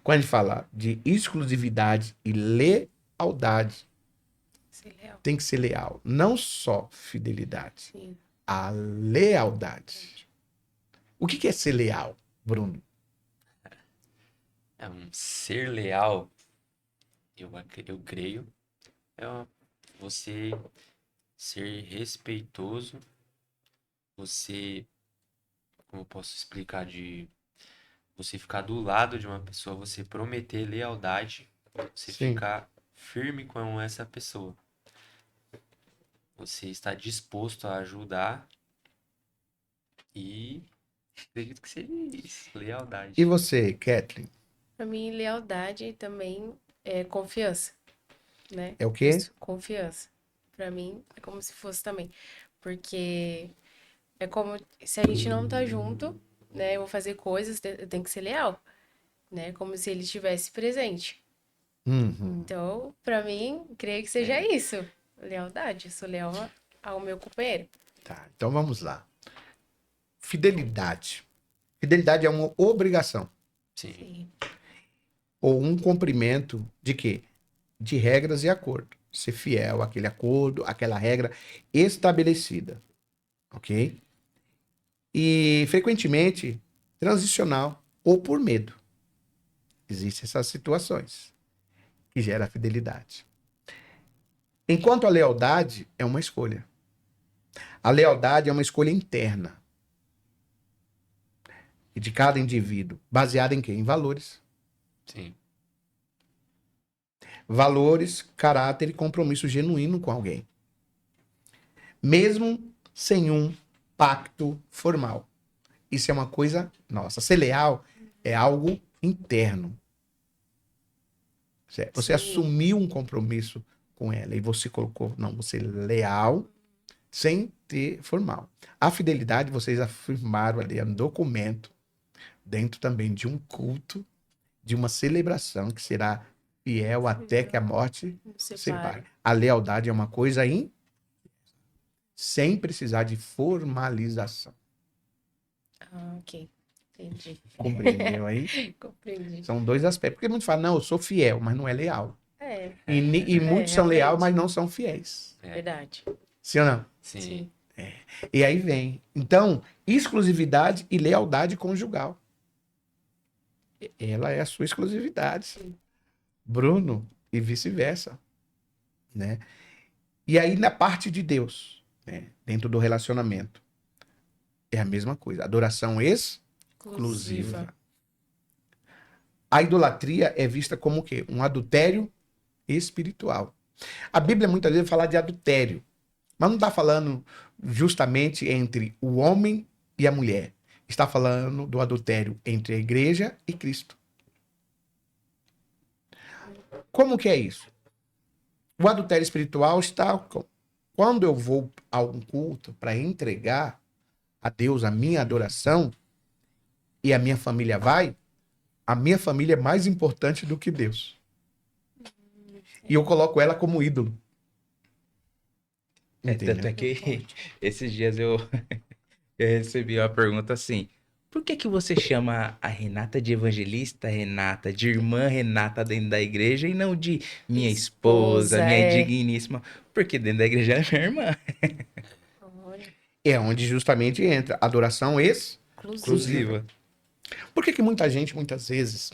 S1: Quando a gente fala de exclusividade e lealdade, tem que ser leal. Não só fidelidade.
S3: Sim.
S1: A lealdade. O que é ser leal, Bruno?
S2: Ser leal, eu creio, é você ser respeitoso, você, como eu posso explicar, de você ficar do lado de uma pessoa, você prometer lealdade, você ficar firme com essa pessoa. Você está disposto a ajudar e acredito que seria isso, lealdade.
S1: E você, Kathleen?
S3: Para mim, lealdade também é confiança, né?
S1: É o quê?
S3: Isso, confiança. Para mim, é como se fosse também. Porque é como se a gente não tá junto, né? Eu vou fazer coisas, eu tenho que ser leal, né? Como se ele estivesse presente.
S1: Uhum.
S3: Então, para mim, creio que seja isso. Lealdade. Eu sou leal ao meu companheiro.
S1: Tá, então vamos lá. Fidelidade. Fidelidade é uma obrigação.
S2: Sim.
S1: Ou um cumprimento de quê? De regras e acordo. Ser fiel àquele acordo, àquela regra estabelecida. Ok? E, frequentemente, transicional ou por medo. Existem essas situações que geram a fidelidade. Enquanto a lealdade é uma escolha. A lealdade é uma escolha interna. E de cada indivíduo. Baseada em quê? Em valores.
S2: Sim.
S1: valores, caráter e compromisso genuíno com alguém. Mesmo sem um pacto formal. Isso é uma coisa nossa. Ser leal é algo interno. Certo? Você assumiu um compromisso com ela e você colocou, não, você é leal sem ter formal. A fidelidade, vocês afirmaram ali no documento, dentro também de um culto, de uma celebração que será fiel até que a morte separe. A lealdade é uma coisa sem precisar de formalização.
S3: Ok. Entendi.
S1: Compreendeu aí?
S3: Compreendi.
S1: São dois aspectos. Porque muitos falam, não, eu sou fiel, mas não é leal. E muitos são leais, mas não são fiéis.
S3: Verdade.
S1: Sim ou não?
S2: Sim.
S1: E aí vem. Então, exclusividade e lealdade conjugal. Ela é a sua exclusividade.
S3: Sim.
S1: Bruno, e vice-versa. Né? E aí, na parte de Deus, né? Dentro do relacionamento, é a mesma coisa. Adoração exclusiva. A idolatria é vista como o quê? Um adultério espiritual. A Bíblia muitas vezes fala de adultério, mas não está falando justamente entre o homem e a mulher. Está falando do adultério entre a igreja e Cristo. Como que é isso? O adultério espiritual está quando eu vou a um culto para entregar a Deus a minha adoração e a minha família vai, a minha família é mais importante do que Deus. E eu coloco ela como ídolo.
S4: Tanto é que esses dias eu recebi uma pergunta assim: por que você chama a Renata de evangelista, Renata, de irmã Renata dentro da igreja e não de minha esposa, minha digníssima? Porque dentro da igreja é minha irmã.
S1: É onde justamente entra a adoração exclusiva. Por que muita gente, muitas vezes,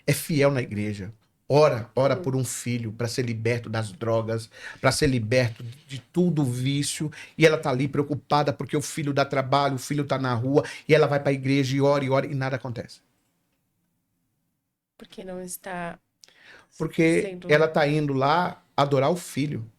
S1: é fiel na igreja? Ora por um filho para ser liberto das drogas, para ser liberto de tudo vício, e ela tá ali preocupada porque o filho dá trabalho, o filho tá na rua, e ela vai para a igreja e ora e nada acontece.
S3: Porque não está...
S1: Porque ela tá indo lá adorar o filho.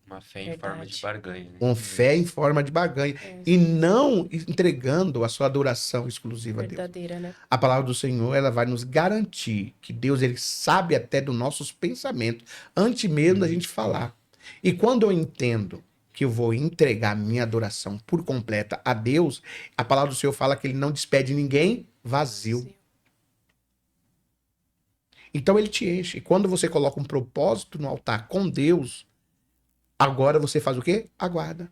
S2: Uma fé em forma de barganha. Né?
S1: Com fé em forma de barganha. E não entregando a sua adoração exclusiva a Deus.
S3: Verdadeira, né?
S1: A palavra do Senhor, ela vai nos garantir que Deus, ele sabe até dos nossos pensamentos, antes mesmo da gente falar. E quando eu entendo que eu vou entregar minha adoração por completa a Deus, a palavra do Senhor fala que ele não despede ninguém vazio. Então ele te enche. E quando você coloca um propósito no altar com Deus, agora você faz o quê? Aguarda.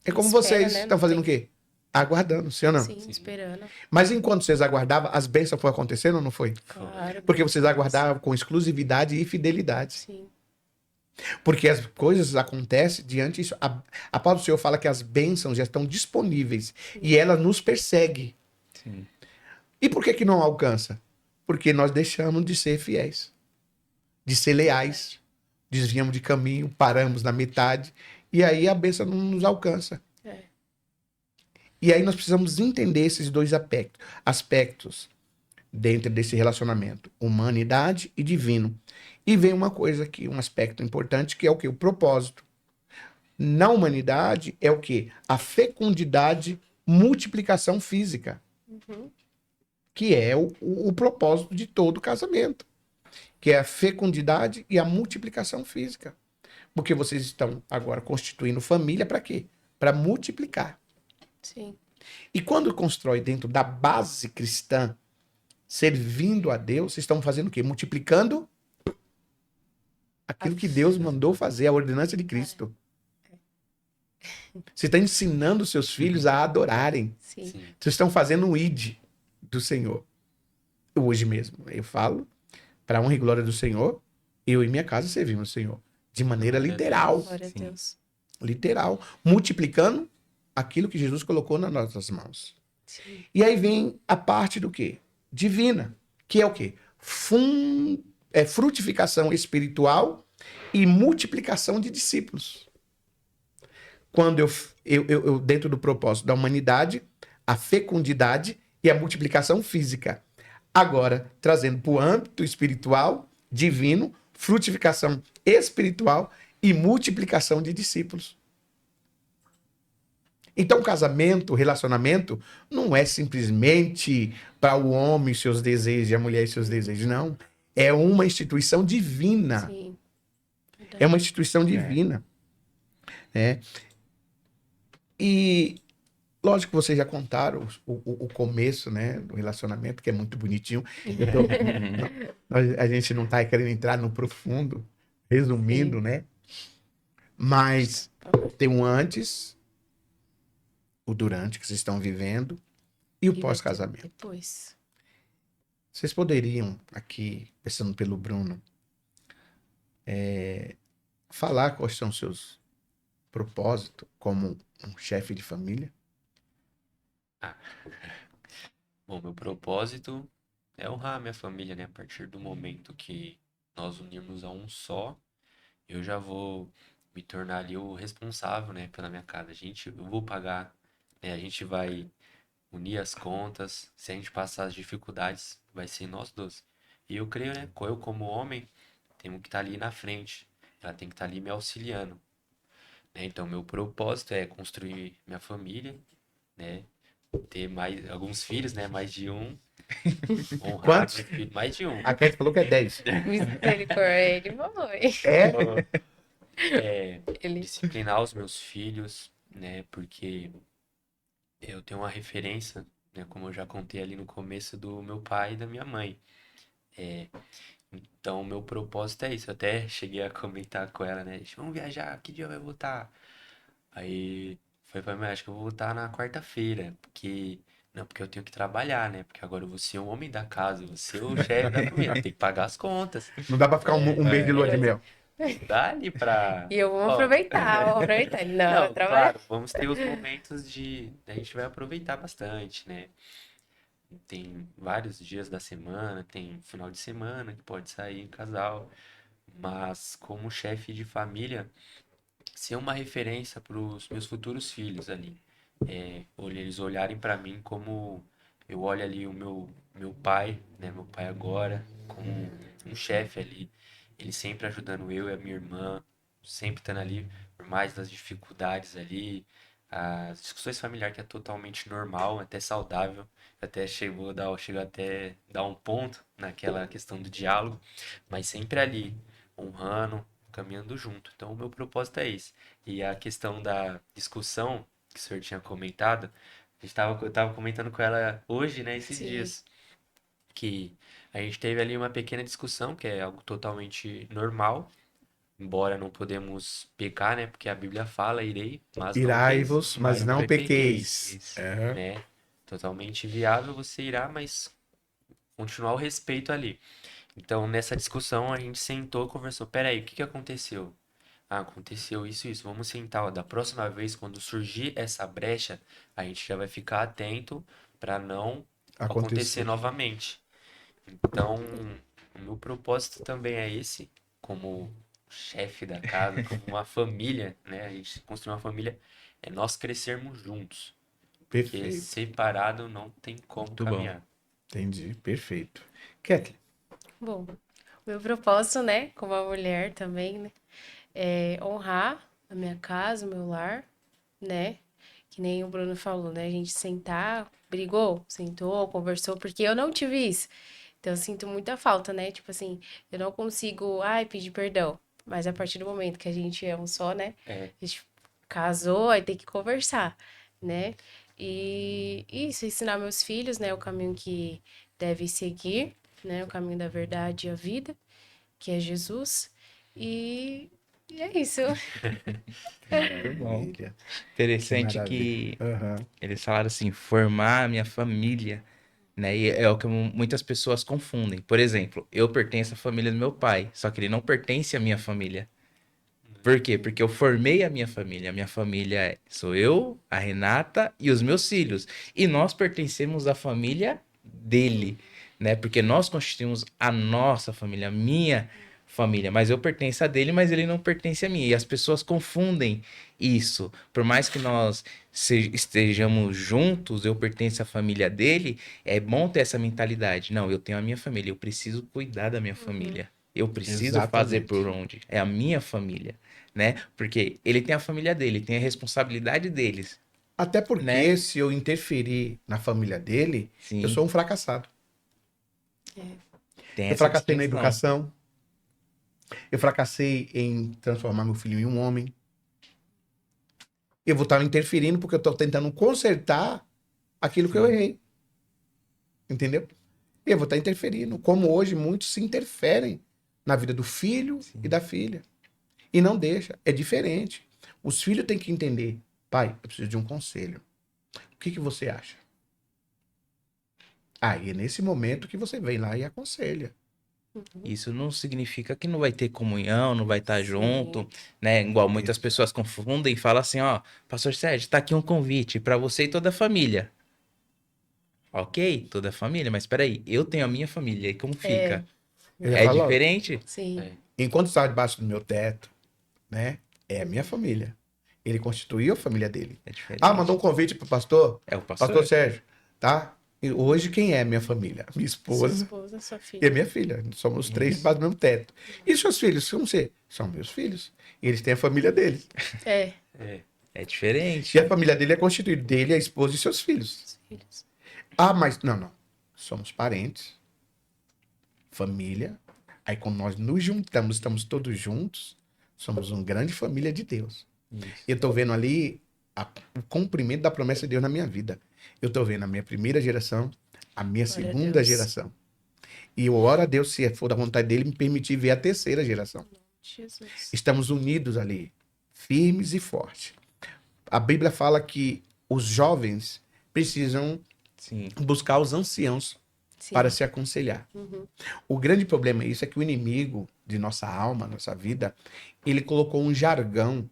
S1: É como vocês estão fazendo o quê? Aguardando, sim ou não?
S3: Sim, esperando.
S1: Mas enquanto vocês aguardavam, as bênçãos foram acontecendo ou não foi?
S3: Claro.
S1: Porque vocês aguardavam com exclusividade e fidelidade.
S3: Sim.
S1: Porque as coisas acontecem diante disso. A palavra do Senhor fala que as bênçãos já estão disponíveis. Sim. E ela nos persegue.
S4: Sim.
S1: E por que não alcança? Porque nós deixamos de ser fiéis. De ser leais. Desviamos de caminho, paramos na metade. E aí a bênção não nos alcança. E aí nós precisamos entender esses dois aspectos dentro desse relacionamento. Humanidade e divino. E vem uma coisa aqui, um aspecto importante, que é o quê? O propósito. Na humanidade é o quê? A fecundidade, multiplicação física.
S3: Uhum.
S1: Que é o propósito de todo casamento. Que é a fecundidade e a multiplicação física. Porque vocês estão agora constituindo família para quê? Para multiplicar.
S3: Sim.
S1: E quando constrói dentro da base cristã, servindo a Deus, vocês estão fazendo o quê? Multiplicando aquilo que Deus mandou fazer, a ordenança de Cristo. Você está ensinando seus filhos a adorarem.
S3: Sim.
S1: Vocês estão fazendo um id do Senhor. Hoje mesmo, eu falo, para a honra e glória do Senhor, eu e minha casa servimos o Senhor. De maneira literal.
S3: Glória a Deus.
S1: Literal. Multiplicando aquilo que Jesus colocou nas nossas mãos.
S3: Sim.
S1: E aí vem a parte do quê? Divina. Que é o quê? Frutificação espiritual e multiplicação de discípulos. Quando eu dentro do propósito da humanidade, a fecundidade e a multiplicação física. Agora, trazendo para o âmbito espiritual, divino, frutificação espiritual e multiplicação de discípulos. Então, casamento, relacionamento, não é simplesmente para o homem e seus desejos e a mulher e seus desejos, não. É uma instituição divina.
S3: Sim.
S1: É uma instituição divina. É. E, lógico que vocês já contaram o começo, né, do relacionamento, que é muito bonitinho. A gente não está querendo entrar no profundo, resumindo, né? Mas tem um antes, o durante que vocês estão vivendo e o pós-casamento.
S3: Depois.
S1: Vocês poderiam, aqui, pensando pelo Bruno, falar quais são os seus propósitos como um chefe de família?
S2: Bom, meu propósito é honrar a minha família, né? A partir do momento que nós unirmos a um só, eu já vou me tornar ali o responsável, né, pela minha casa. Eu vou pagar, né? A gente vai unir as contas. Se a gente passar as dificuldades, vai ser nós dois. E eu creio, né? Eu como homem, tenho que estar ali na frente. Ela tem que estar ali me auxiliando, né? Então, meu propósito é construir minha família, né? Ter alguns filhos, né? Mais de um. Honrar
S1: Quantos?
S2: meu filho, mais de um.
S1: A Cat falou que é 10.
S3: Misericórdia, ele foi. Ele...
S2: Disciplinar os meus filhos, né? Porque eu tenho uma referência, né? Como eu já contei ali no começo, do meu pai e da minha mãe. Então, meu propósito é isso. Eu até cheguei a comentar com ela, né? Vamos viajar, que dia vai voltar? Aí foi pra mim, acho que eu vou voltar na quarta-feira, porque. Não, porque eu tenho que trabalhar, né? Porque agora eu vou ser o homem da casa, eu vou ser o chefe da família, eu tenho que pagar as contas.
S1: Não dá pra ficar um mês de lua de mel.
S2: Dá ali pra.
S3: E eu vou
S2: Ó,
S3: aproveitar, vou aproveitar. Ele não,
S2: não,
S3: trabalhar.
S2: claro, vamos ter os momentos de. A gente vai aproveitar bastante, né? Tem vários dias da semana, tem final de semana que pode sair em casal, mas como chefe de família, ser uma referência para os meus futuros filhos ali. Eles olharem para mim como eu olho ali o meu pai, né, meu pai agora, como um chefe ali, ele sempre ajudando eu e a minha irmã, sempre estando ali por mais das dificuldades ali, as discussões familiares que é totalmente normal, até saudável, até chegou até dar um ponto naquela questão do diálogo, mas sempre ali, honrando, caminhando junto. Então, o meu propósito é esse. E a questão da discussão que o senhor tinha comentado, eu tava comentando com ela hoje, né, esses
S3: Sim.
S2: dias, que a gente teve ali uma pequena discussão, que é algo totalmente normal, embora não podemos pecar, né, porque a Bíblia fala,
S1: Irai-vos, mas não pequeis.
S2: pequeis, né? Totalmente viável você irá, mas continuar o respeito ali. Então, nessa discussão, a gente sentou e conversou. Peraí, o que que aconteceu? Ah, aconteceu isso e isso. Vamos sentar, ó. Da próxima vez, quando surgir essa brecha, a gente já vai ficar atento para não acontecer novamente. Então, o meu propósito também é esse, como chefe da casa, como uma família, né? A gente construir uma família é nós crescermos juntos. Porque
S1: Perfeito.
S2: separado não tem como
S4: Muito
S2: caminhar.
S4: bom.
S1: Entendi. Perfeito. Kathleen.
S3: Bom, meu propósito, né, como uma mulher também, né, é honrar a minha casa, o meu lar, né, que nem o Bruno falou, né, a gente sentar, brigou, sentou, conversou, porque eu não tive isso. Então, eu sinto muita falta, né, tipo assim, eu não consigo, pedir perdão, mas a partir do momento que a gente é um só, né,
S2: É,
S3: a gente casou, aí tem que conversar, né, e isso, ensinar meus filhos, né, o caminho que deve seguir, né? O caminho da verdade e a vida, que é Jesus. E é isso.
S4: Muito bom.
S1: Maravilha.
S4: Interessante
S1: Maravilha.
S4: que
S1: Aham.
S4: eles falaram assim, formar a minha família, né? E é o que muitas pessoas confundem. Por exemplo, eu pertenço à família do meu pai, só que ele não pertence à minha família. Por quê? Porque eu formei a minha família. A minha família sou eu, a Renata e os meus filhos. E nós pertencemos à família dele, né? Porque nós constituímos a nossa família, a minha família. Mas eu pertenço a dele, mas ele não pertence a mim. E as pessoas confundem isso. Por mais que nós estejamos juntos, eu pertenço à família dele, é bom ter essa mentalidade. Não, eu tenho a minha família, eu preciso cuidar da minha família. eu preciso fazer por onde? É a minha família, né? Porque ele tem a família dele, tem a responsabilidade deles.
S1: Até porque
S4: né?
S1: se eu interferir na família dele,
S4: Sim.
S1: eu sou um fracassado.
S4: Tem
S1: Eu
S4: essa
S1: fracassei na
S4: distinção.
S1: educação. Eu fracassei em transformar meu filho em um homem. Eu vou estar interferindo porque eu estou tentando consertar aquilo que eu errei. Entendeu? Eu vou estar interferindo. Como hoje muitos se interferem na vida do filho e da filha. E não deixa. É diferente. Os filhos têm que entender. Pai, eu preciso de um conselho. O que você acha? Aí é nesse momento que você vem lá e aconselha.
S4: Isso não significa que não vai ter comunhão, não vai estar junto, né? Igual muitas pessoas confundem e falam assim, ó, Pastor Sérgio, tá aqui um convite para você e toda a família. Ok, toda a família, mas peraí, eu tenho a minha família, e como fica? É diferente?
S3: Sim.
S1: Enquanto estava debaixo do meu teto, né? É a minha família. Ele constituiu a família dele.
S4: É diferente.
S1: Mandou um convite pro pastor?
S4: É o pastor.
S1: Pastor Sérgio, tá? E hoje quem é minha família? Minha esposa,
S3: Sua esposa, sua filha.
S1: e a minha filha. Somos três debaixo do mesmo teto. E seus filhos? Como você? São meus filhos. E eles têm a família deles.
S4: É diferente.
S1: E a família dele é constituída dele, a esposa e seus filhos. Mas não. Somos parentes, família. Aí quando nós nos juntamos, estamos todos juntos, somos uma grande família de Deus.
S4: Isso.
S1: Eu estou vendo ali o cumprimento da promessa de Deus na minha vida. Eu estou vendo a minha primeira geração, a minha segunda geração. E eu oro a Deus, se for da vontade dele, me permitir ver a terceira geração.
S3: Jesus.
S1: Estamos unidos ali, firmes e fortes. A Bíblia fala que os jovens precisam buscar os anciãos para se aconselhar. O grande problema é que o inimigo de nossa alma, nossa vida, ele colocou um jargão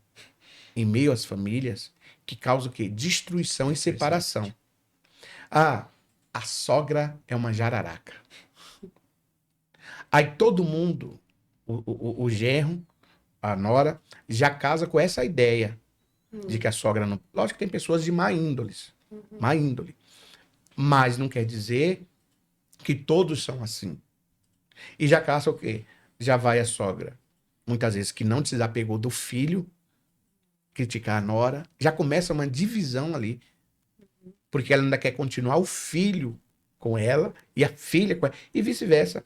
S1: em meio às famílias que causa o quê? Destruição e separação. A sogra é uma jararaca. Aí todo mundo, o genro, a nora, já casa com essa ideia de que a sogra não... Lógico que tem pessoas de má índole. Mas não quer dizer que todos são assim. E já casa o quê? Já vai a sogra, muitas vezes que não se desapegou do filho, criticar a nora, já começa uma divisão ali. Porque ela ainda quer continuar o filho com ela e a filha com ela, e vice-versa.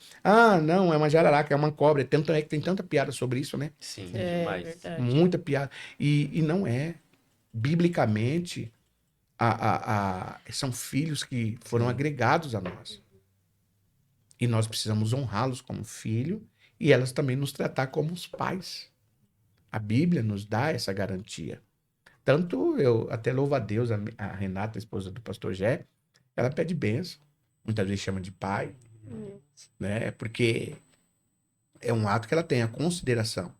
S1: Não, é uma jararaca, é uma cobra. Tanto é que tem tanta piada sobre isso, né?
S2: Sim, demais.
S3: Verdade.
S1: Muita piada. E não é. Biblicamente, são filhos que foram agregados a nós. E nós precisamos honrá-los como filho e elas também nos tratar como os pais. A Bíblia nos dá essa garantia. Tanto eu até louvo a Deus, a Renata, a esposa do pastor Jé, ela pede bênção. Muitas vezes chama de pai, né? Porque é um ato que ela tem a consideração.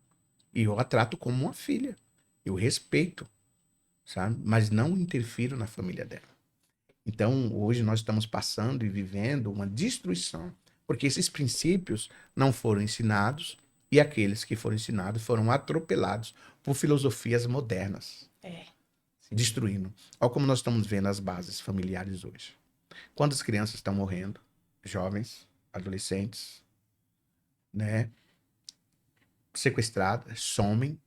S1: E eu a trato como uma filha. Eu respeito, sabe? Mas não interfiro na família dela. Então, hoje nós estamos passando e vivendo uma destruição, porque esses princípios não foram ensinados e aqueles que foram ensinados foram atropelados por filosofias modernas. Destruindo. Olha como nós estamos vendo as bases familiares hoje. Quantas crianças estão morrendo? Jovens, adolescentes, né? Sequestradas, somem.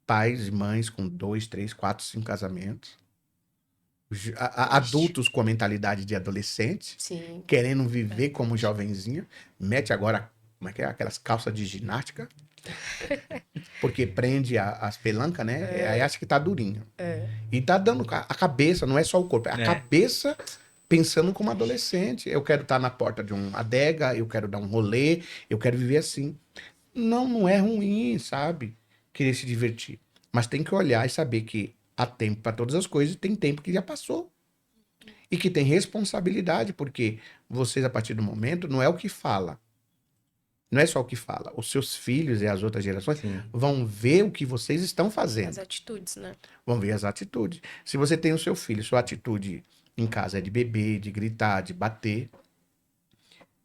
S1: Pais e mães com 2, 3, 4, 5 casamentos. Adultos com a mentalidade de adolescente, querendo viver como jovenzinho. Mete agora, como é que é? Aquelas calças de ginástica. Porque prende as pelancas, né? Aí acha que tá durinho. E tá dando a cabeça, não é só o corpo, é a cabeça pensando como adolescente. Eu quero estar na porta de uma adega, eu quero dar um rolê, eu quero viver assim. Não é ruim, sabe? Querer se divertir. Mas tem que olhar e saber que há tempo para todas as coisas e tem tempo que já passou. E que tem responsabilidade, porque vocês, a partir do momento, não é o que fala. Não é só o que fala. Os seus filhos e as outras gerações vão ver o que vocês estão fazendo.
S3: As atitudes, né? Vão
S1: ver as atitudes. Se você tem o seu filho, sua atitude em casa é de beber, de gritar, de bater,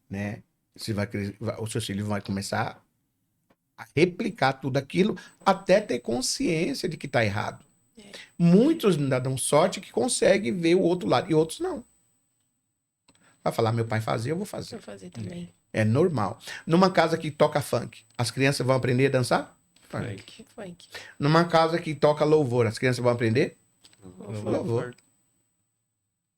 S1: né? O seu filho vai começar a replicar tudo aquilo até ter consciência de que está errado. Muitos ainda dão sorte que conseguem ver o outro lado e outros não. Vai falar, meu pai fazia, eu vou fazer.
S3: Vou fazer também.
S1: É normal. Numa casa que toca funk, as crianças vão aprender a dançar? Funk.
S3: Funk.
S1: Numa casa que toca louvor, as crianças vão aprender?
S2: Louvor.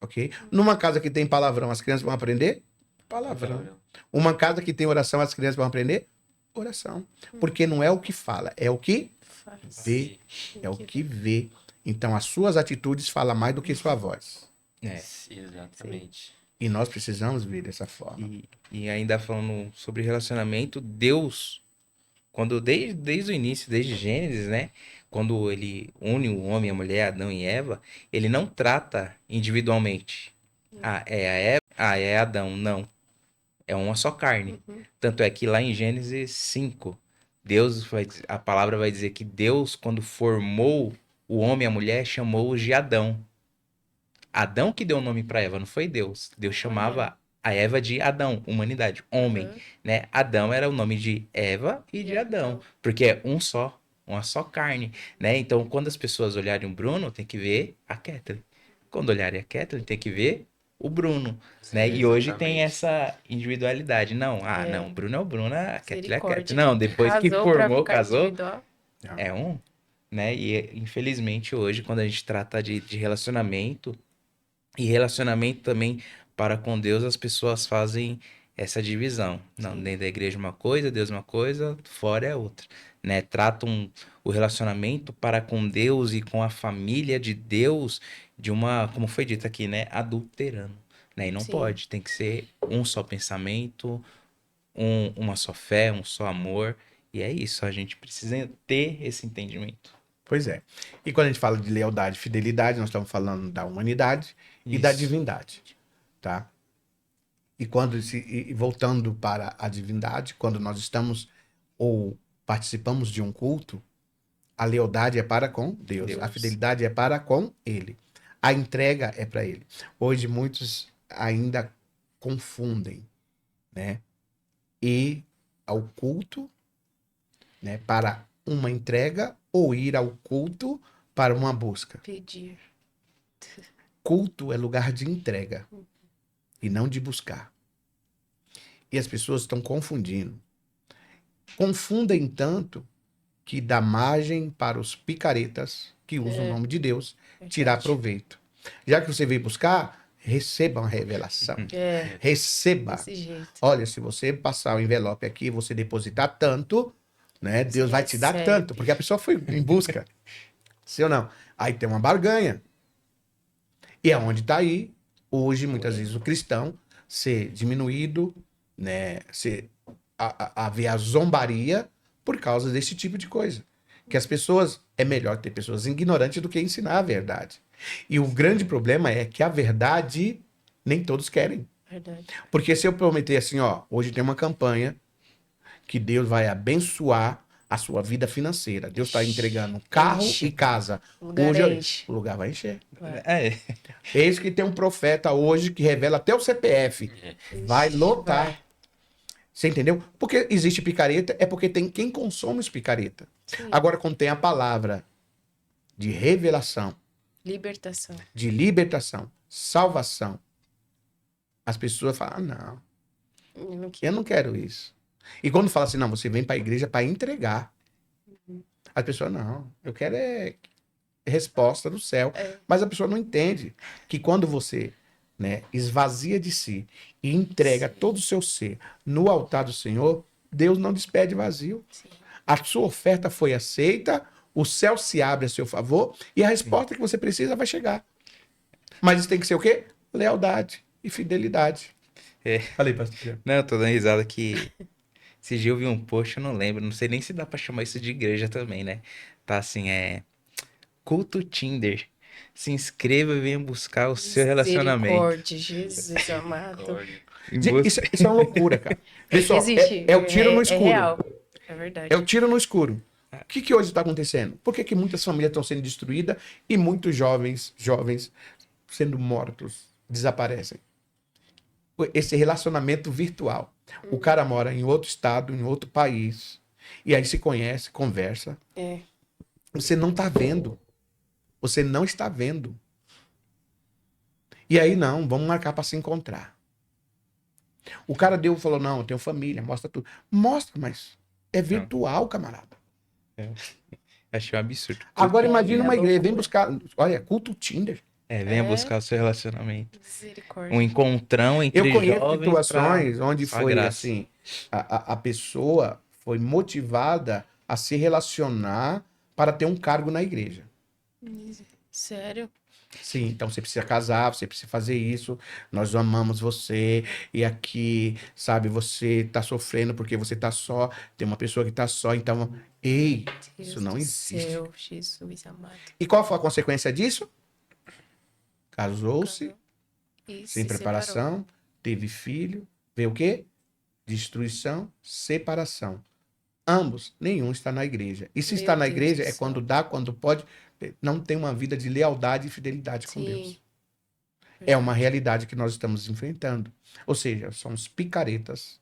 S1: Ok? Numa casa que tem palavrão, as crianças vão aprender? Palavrão. Uma casa que tem oração, as crianças vão aprender? Oração. Porque não é o que fala, é o que vê. É o que vê. Então, as suas atitudes falam mais do que sua voz.
S2: Exatamente.
S1: E nós precisamos ver dessa forma.
S4: E ainda falando sobre relacionamento, Deus, quando desde o início, desde Gênesis, né? Quando ele une o homem, a mulher, Adão e Eva, ele não trata individualmente. É Adão. Não. É uma só carne. Tanto é que lá em Gênesis 5, a palavra vai dizer que Deus, quando formou o homem e a mulher, chamou-os de Adão. Adão que deu o nome para Eva, não foi Deus. Deus chamava a Eva de Adão, humanidade, homem, né? Adão era o nome de Eva e de Adão, porque é uma só carne, né? Então, quando as pessoas olharem o Bruno, tem que ver a Kathleen. Quando olharem a Kathleen, tem que ver o Bruno, né? E hoje tem essa individualidade. Não, não, o Bruno é o Bruno, a Kathleen é a Kathleen. Não, depois que formou, casou, é um, né? E infelizmente hoje, quando a gente trata de relacionamento, e relacionamento também para com Deus, as pessoas fazem essa divisão. Não, dentro da igreja uma coisa, Deus uma coisa, fora é outra, né? Tratam o relacionamento para com Deus e com a família de Deus de uma, como foi dito aqui, né? Adulterando, né? E não pode, tem que ser um só pensamento, uma só fé, um só amor. E é isso, a gente precisa ter esse entendimento.
S1: Pois é. E quando a gente fala de lealdade e fidelidade, nós estamos falando da humanidade e da divindade, tá? E voltando para a divindade, quando nós estamos ou participamos de um culto, a lealdade é para com Deus. A fidelidade é para com Ele. A entrega é para Ele. Hoje muitos ainda confundem, né? Ir ao culto, né? Para uma entrega ou ir ao culto para uma busca.
S3: Pedir.
S1: Culto é lugar de entrega e não de buscar. E as pessoas estão confundindo. Confundem tanto que dá margem para os picaretas que usam o nome de Deus tirar proveito. Já que você veio buscar, receba uma revelação. Receba.
S3: Desse jeito.
S1: Olha, se você passar o envelope aqui, você depositar tanto, né? Deus vai te dar tanto, porque a pessoa foi em busca. Sim ou não? Aí tem uma barganha. E é onde está aí, hoje, muitas vezes, o cristão ser diminuído, né? Haver a zombaria por causa desse tipo de coisa. Que as pessoas, é melhor ter pessoas ignorantes do que ensinar a verdade. E o grande problema é que a verdade nem todos querem.
S3: Verdade.
S1: Porque se eu prometer assim, ó, hoje tem uma campanha que Deus vai abençoar a sua vida financeira. Deus está entregando carro e casa. Hoje o lugar vai encher. Eis que tem um profeta hoje que revela até o CPF. Vai lotar. Você entendeu? Porque existe picareta, é porque tem quem consome os picareta. Sim. Agora, quando tem a palavra de revelação, de libertação, salvação, as pessoas falam, não, eu não quero isso. E quando fala assim, não, você vem para a igreja para entregar. As pessoas, não, eu quero resposta do céu. Mas a pessoa não entende que quando você, né, esvazia de si e entrega todo o seu ser no altar do Senhor, Deus não despede vazio. Sim. A sua oferta foi aceita, o céu se abre a seu favor e a resposta que você precisa vai chegar. Mas isso tem que ser o quê? Lealdade e fidelidade. Falei, pastor.
S4: Não, eu tô dando risada que esse dia eu vi um post, eu não lembro, não sei nem se dá pra chamar isso de igreja também, né? Tá assim, culto Tinder. Se inscreva e venha buscar o seu relacionamento.
S3: Jesus amado.
S1: Isso é uma loucura, cara. Pessoal, é o tiro no escuro.
S3: É real. É verdade.
S1: É o tiro no escuro. O que hoje está acontecendo? Por que muitas famílias estão sendo destruídas e muitos jovens sendo mortos, desaparecem? Esse relacionamento virtual. O cara mora em outro estado, em outro país, e aí se conhece, conversa. Você não está vendo. Você não está vendo. E aí não, vamos marcar para se encontrar. O cara falou, não, eu tenho família, mostra tudo. Mostra, mas é virtual, camarada.
S4: Achei um absurdo.
S1: Agora imagina uma igreja, vem
S3: loucura.
S1: buscar, olha, culto Tinder.
S4: Venha buscar o seu relacionamento.
S3: Misericórdia.
S4: Um encontrão
S1: Eu
S4: entre
S1: conheço
S4: jovens
S1: situações
S4: pra
S1: onde
S4: só
S1: foi
S4: graça.
S1: assim, a pessoa foi motivada a se relacionar para ter um cargo na igreja.
S3: Sério?
S1: Sim, então você precisa casar, você precisa fazer isso, nós amamos você, e aqui, sabe, você tá sofrendo porque você tá só, tem uma pessoa que tá só, então, ei,
S3: Deus
S1: isso não
S3: do
S1: existe.
S3: céu, Jesus amado.
S1: E qual foi a consequência disso? Casou-se,
S3: E
S1: sem
S3: se
S1: preparação, teve filho, veio o quê? Destruição, separação. Ambos, nenhum está na igreja. E se
S3: Meu
S1: está na
S3: Deus
S1: igreja
S3: do
S1: é
S3: céu.
S1: quando dá, quando pode, não tem uma vida de lealdade e fidelidade com Deus.
S3: Sim.
S1: É uma realidade que nós estamos enfrentando. Ou seja, são os picaretas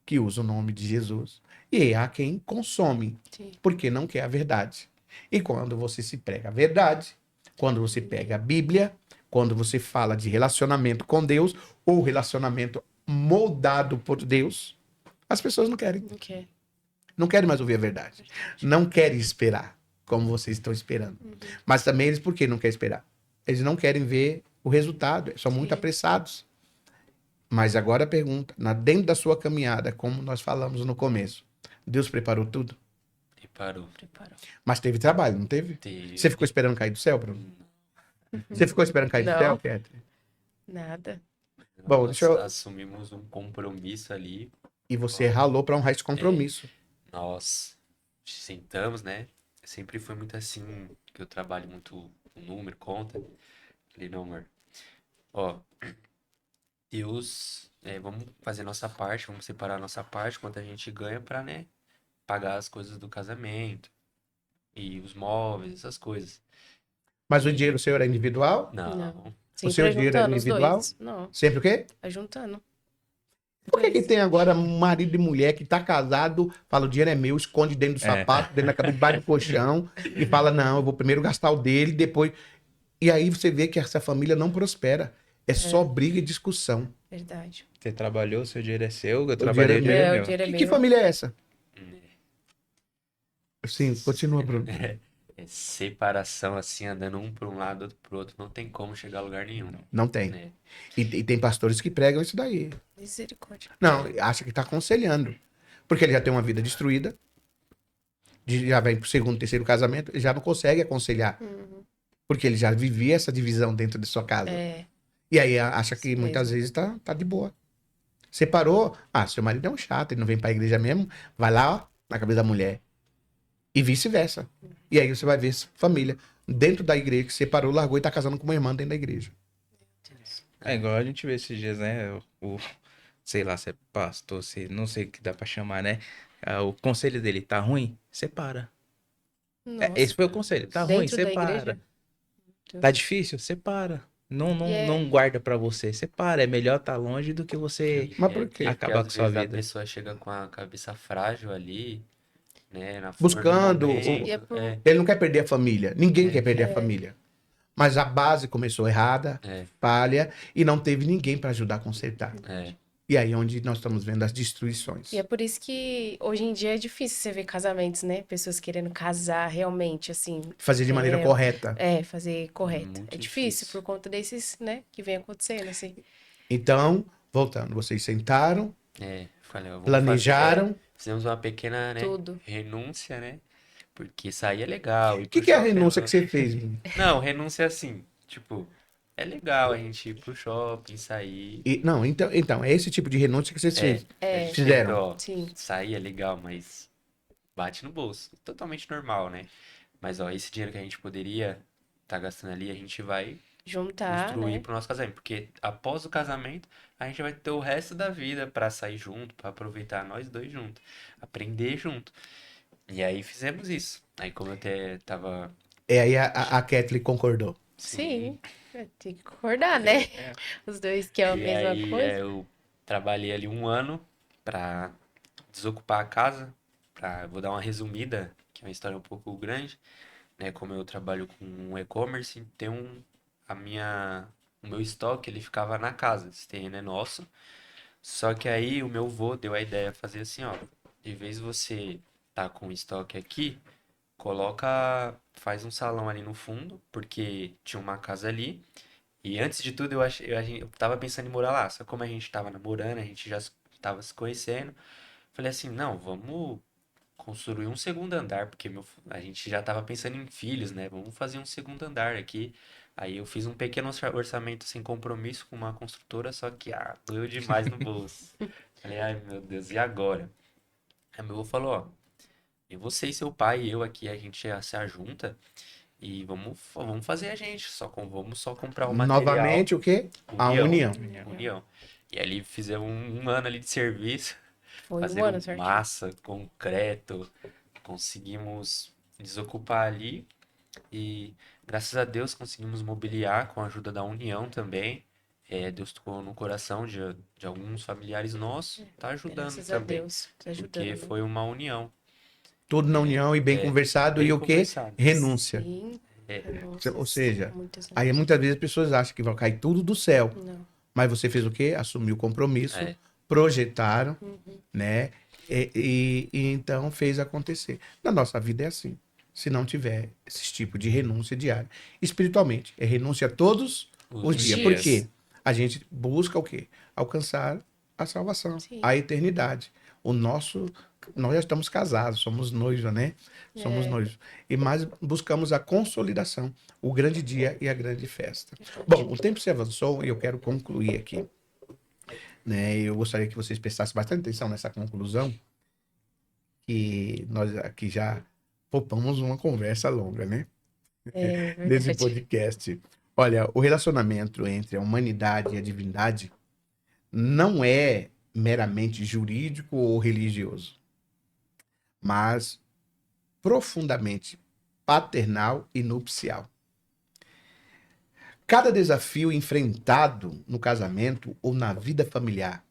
S1: que usam o nome de Jesus. E há quem consome,
S3: Sim.
S1: porque não quer a verdade. E quando você se prega a verdade, quando você pega a Bíblia, quando você fala de relacionamento com Deus, ou relacionamento moldado por Deus, as pessoas não querem.
S3: Não quer.
S1: Não querem mais ouvir a verdade. Não querem esperar, como vocês estão esperando. Mas também eles, por que não querem esperar? Eles não querem ver o resultado, são muito
S3: Sim.
S1: apressados. Mas agora a pergunta, dentro da sua caminhada, como nós falamos no começo, Deus preparou tudo?
S2: Preparou.
S1: Mas teve trabalho, não teve?
S2: Teve.
S1: Você ficou esperando cair do céu, Bruno? Você ficou esperando cair do
S3: Não.
S1: céu, Catherine?
S3: Nada.
S1: Bom,
S2: Nós
S1: deixa eu...
S2: assumimos um compromisso ali.
S1: E você ralou para honrar esse compromisso.
S2: Nós sentamos, né? Sempre foi muito assim, que eu trabalho muito com número, conta. Falei, não, amor. Ó, Deus, vamos fazer nossa parte, vamos separar nossa parte, quanto a gente ganha pra, né, pagar as coisas do casamento. E os móveis, essas coisas.
S1: Mas o dinheiro seu era individual?
S2: Não.
S1: O seu dinheiro era
S3: juntando os
S1: individual?
S3: dois. Não,
S1: Sempre o quê?
S3: vai juntando.
S1: Por que tem agora marido e mulher que tá casado, fala o dinheiro é meu, esconde dentro do sapato, dentro da cabeça, debaixo do colchão, e fala, não, eu vou primeiro gastar o dele, depois... E aí você vê que essa família não prospera. É só briga e discussão.
S3: Verdade.
S4: Você trabalhou, seu dinheiro é seu, eu
S1: dinheiro
S4: trabalhei,
S1: é
S4: o dinheiro é
S3: o
S4: meu.
S3: dinheiro é
S1: Que
S3: meu.
S1: família é essa? Sim, continua, Bruno.
S2: Separação, assim, andando um para um lado, outro pro outro, não tem como chegar a lugar nenhum.
S1: Não tem.
S2: Né?
S1: E tem pastores que pregam isso daí.
S3: Misericórdia.
S1: Não, acha que tá aconselhando. Porque ele já tem uma vida destruída, já vem pro segundo, terceiro casamento, ele já não consegue aconselhar. Porque ele já vivia essa divisão dentro de sua casa.
S3: É.
S1: E aí acha que
S3: Isso
S1: muitas
S3: mesmo.
S1: vezes tá de boa. Separou, seu marido é um chato, ele não vem pra igreja mesmo, vai lá, ó, na cabeça da mulher. E vice-versa. E aí você vai ver família dentro da igreja que separou, largou e tá casando com uma irmã dentro da igreja.
S4: É igual a gente vê esses dias, né? Sei lá, se é pastor, não sei o que dá pra chamar, né? O conselho dele tá ruim? Separa.
S3: Nossa.
S4: Esse foi o conselho. Tá ruim?
S3: Dentro da
S4: Separa.
S3: igreja?
S4: Tá difícil? Separa. Não guarda pra você. Separa. É melhor tá longe do que você
S1: Mas por quê?
S4: acabar
S2: Porque
S4: com sua
S2: às vezes
S4: vida.
S2: a pessoa chega com a cabeça frágil ali, né? Na flor do
S1: Buscando.
S2: momento,
S3: E é por-
S1: Ele não quer perder a família. Ninguém quer perder a família. Mas a base começou errada, falha, e não teve ninguém para ajudar a consertar. E aí é onde nós estamos vendo as destruições.
S3: E é por isso que hoje em dia é difícil você ver casamentos, né? Pessoas querendo casar realmente, assim.
S1: Fazer de maneira correta.
S3: Fazer correto.
S2: Muito
S3: É difícil
S2: difícil.
S3: por conta desses, né? Que vem acontecendo, assim.
S1: Então, voltando, vocês sentaram,
S2: Falei, ó, vamos
S1: planejaram.
S2: fizemos uma pequena, né,
S3: Tudo.
S2: renúncia, né? Porque sair é legal.
S1: O que é a renúncia que você fez? Bruno?
S2: Não, renúncia é assim, tipo, é legal a gente ir pro shopping, sair.
S1: Não, então, é esse tipo de renúncia que vocês fizeram.
S2: Ó,
S3: Sim.
S2: sair é legal, mas bate no bolso. Totalmente normal, né? Mas, ó, esse dinheiro que a gente poderia estar gastando ali, a gente vai
S3: Juntar,
S2: construir
S3: né?
S2: pro nosso casamento. Porque após o casamento, a gente vai ter o resto da vida pra sair junto, pra aproveitar nós dois juntos, aprender junto. E aí fizemos isso. Aí como eu até tava...
S1: Aí a Kathleen concordou.
S3: Sim. Tem que concordar, né? Os dois que é a
S2: E
S3: mesma
S2: aí
S3: coisa.
S2: eu trabalhei ali 1 ano pra desocupar a casa. Vou dar uma resumida, que é uma história um pouco grande, né? Como eu trabalho com um e-commerce, o meu estoque ele ficava na casa. Esse terreno é nosso, Só que aí o meu vô deu a ideia de fazer assim, ó. De vez você tá com estoque aqui, faz um salão ali no fundo, porque tinha uma casa ali. E antes de tudo, eu tava pensando em morar lá. Só como a gente tava namorando, a gente já tava se conhecendo. Falei assim, não, vamos construir um segundo andar, porque a gente já tava pensando em filhos, né? Vamos fazer um segundo andar aqui. Aí eu fiz um pequeno orçamento sem compromisso com uma construtora, só que, doeu demais no bolso. Falei, ai meu Deus, e agora? Aí meu avô falou, ó, e você e seu pai e eu aqui, a gente já se ajunta e vamos fazer a gente, vamos só comprar o material.
S1: Novamente, o quê? A
S2: União,
S1: união.
S2: união. E ali fizemos um ano ali de serviço,
S3: Foi um ano
S2: fazendo
S3: certinho.
S2: massa, concreto, conseguimos desocupar ali e graças a Deus conseguimos mobiliar com a ajuda da União também. Deus tocou no coração de alguns familiares nossos, tá ajudando
S3: Graças a
S2: também,
S3: Deus, tá
S2: porque
S3: ajudando.
S2: foi uma união,
S1: Tudo na união e bem conversado. E
S2: bem
S1: o quê?
S2: conversado.
S1: Renúncia.
S3: Sim,
S2: É,
S1: Ou
S3: renúncias,
S1: seja,
S3: muitas
S1: aí muitas vezes as pessoas acham que vai cair tudo do céu.
S3: não.
S1: Mas você fez o quê? Assumiu o compromisso,
S2: é,
S1: projetaram,
S3: Uhum.
S1: né? E então fez acontecer. Na nossa vida é assim. Se não tiver esse tipo de renúncia diária. Espiritualmente, é renúncia todos os
S2: os
S1: dias. Por
S2: dias.
S1: quê? A gente busca o quê? Alcançar a salvação,
S3: Sim.
S1: a eternidade. O nosso. Nós já estamos casados, somos noivos, né? Somos noivos. E mais buscamos a consolidação, o grande dia e a grande festa. Bom, o tempo se avançou e eu quero concluir aqui. Né? Eu gostaria que vocês prestassem bastante atenção nessa conclusão, que nós aqui já poupamos uma conversa longa, né?
S3: É
S1: Desse
S3: verdade.
S1: podcast. Olha, o relacionamento entre a humanidade e a divindade não é meramente jurídico ou religioso, mas profundamente paternal e nupcial. Cada desafio enfrentado no casamento ou na vida familiar,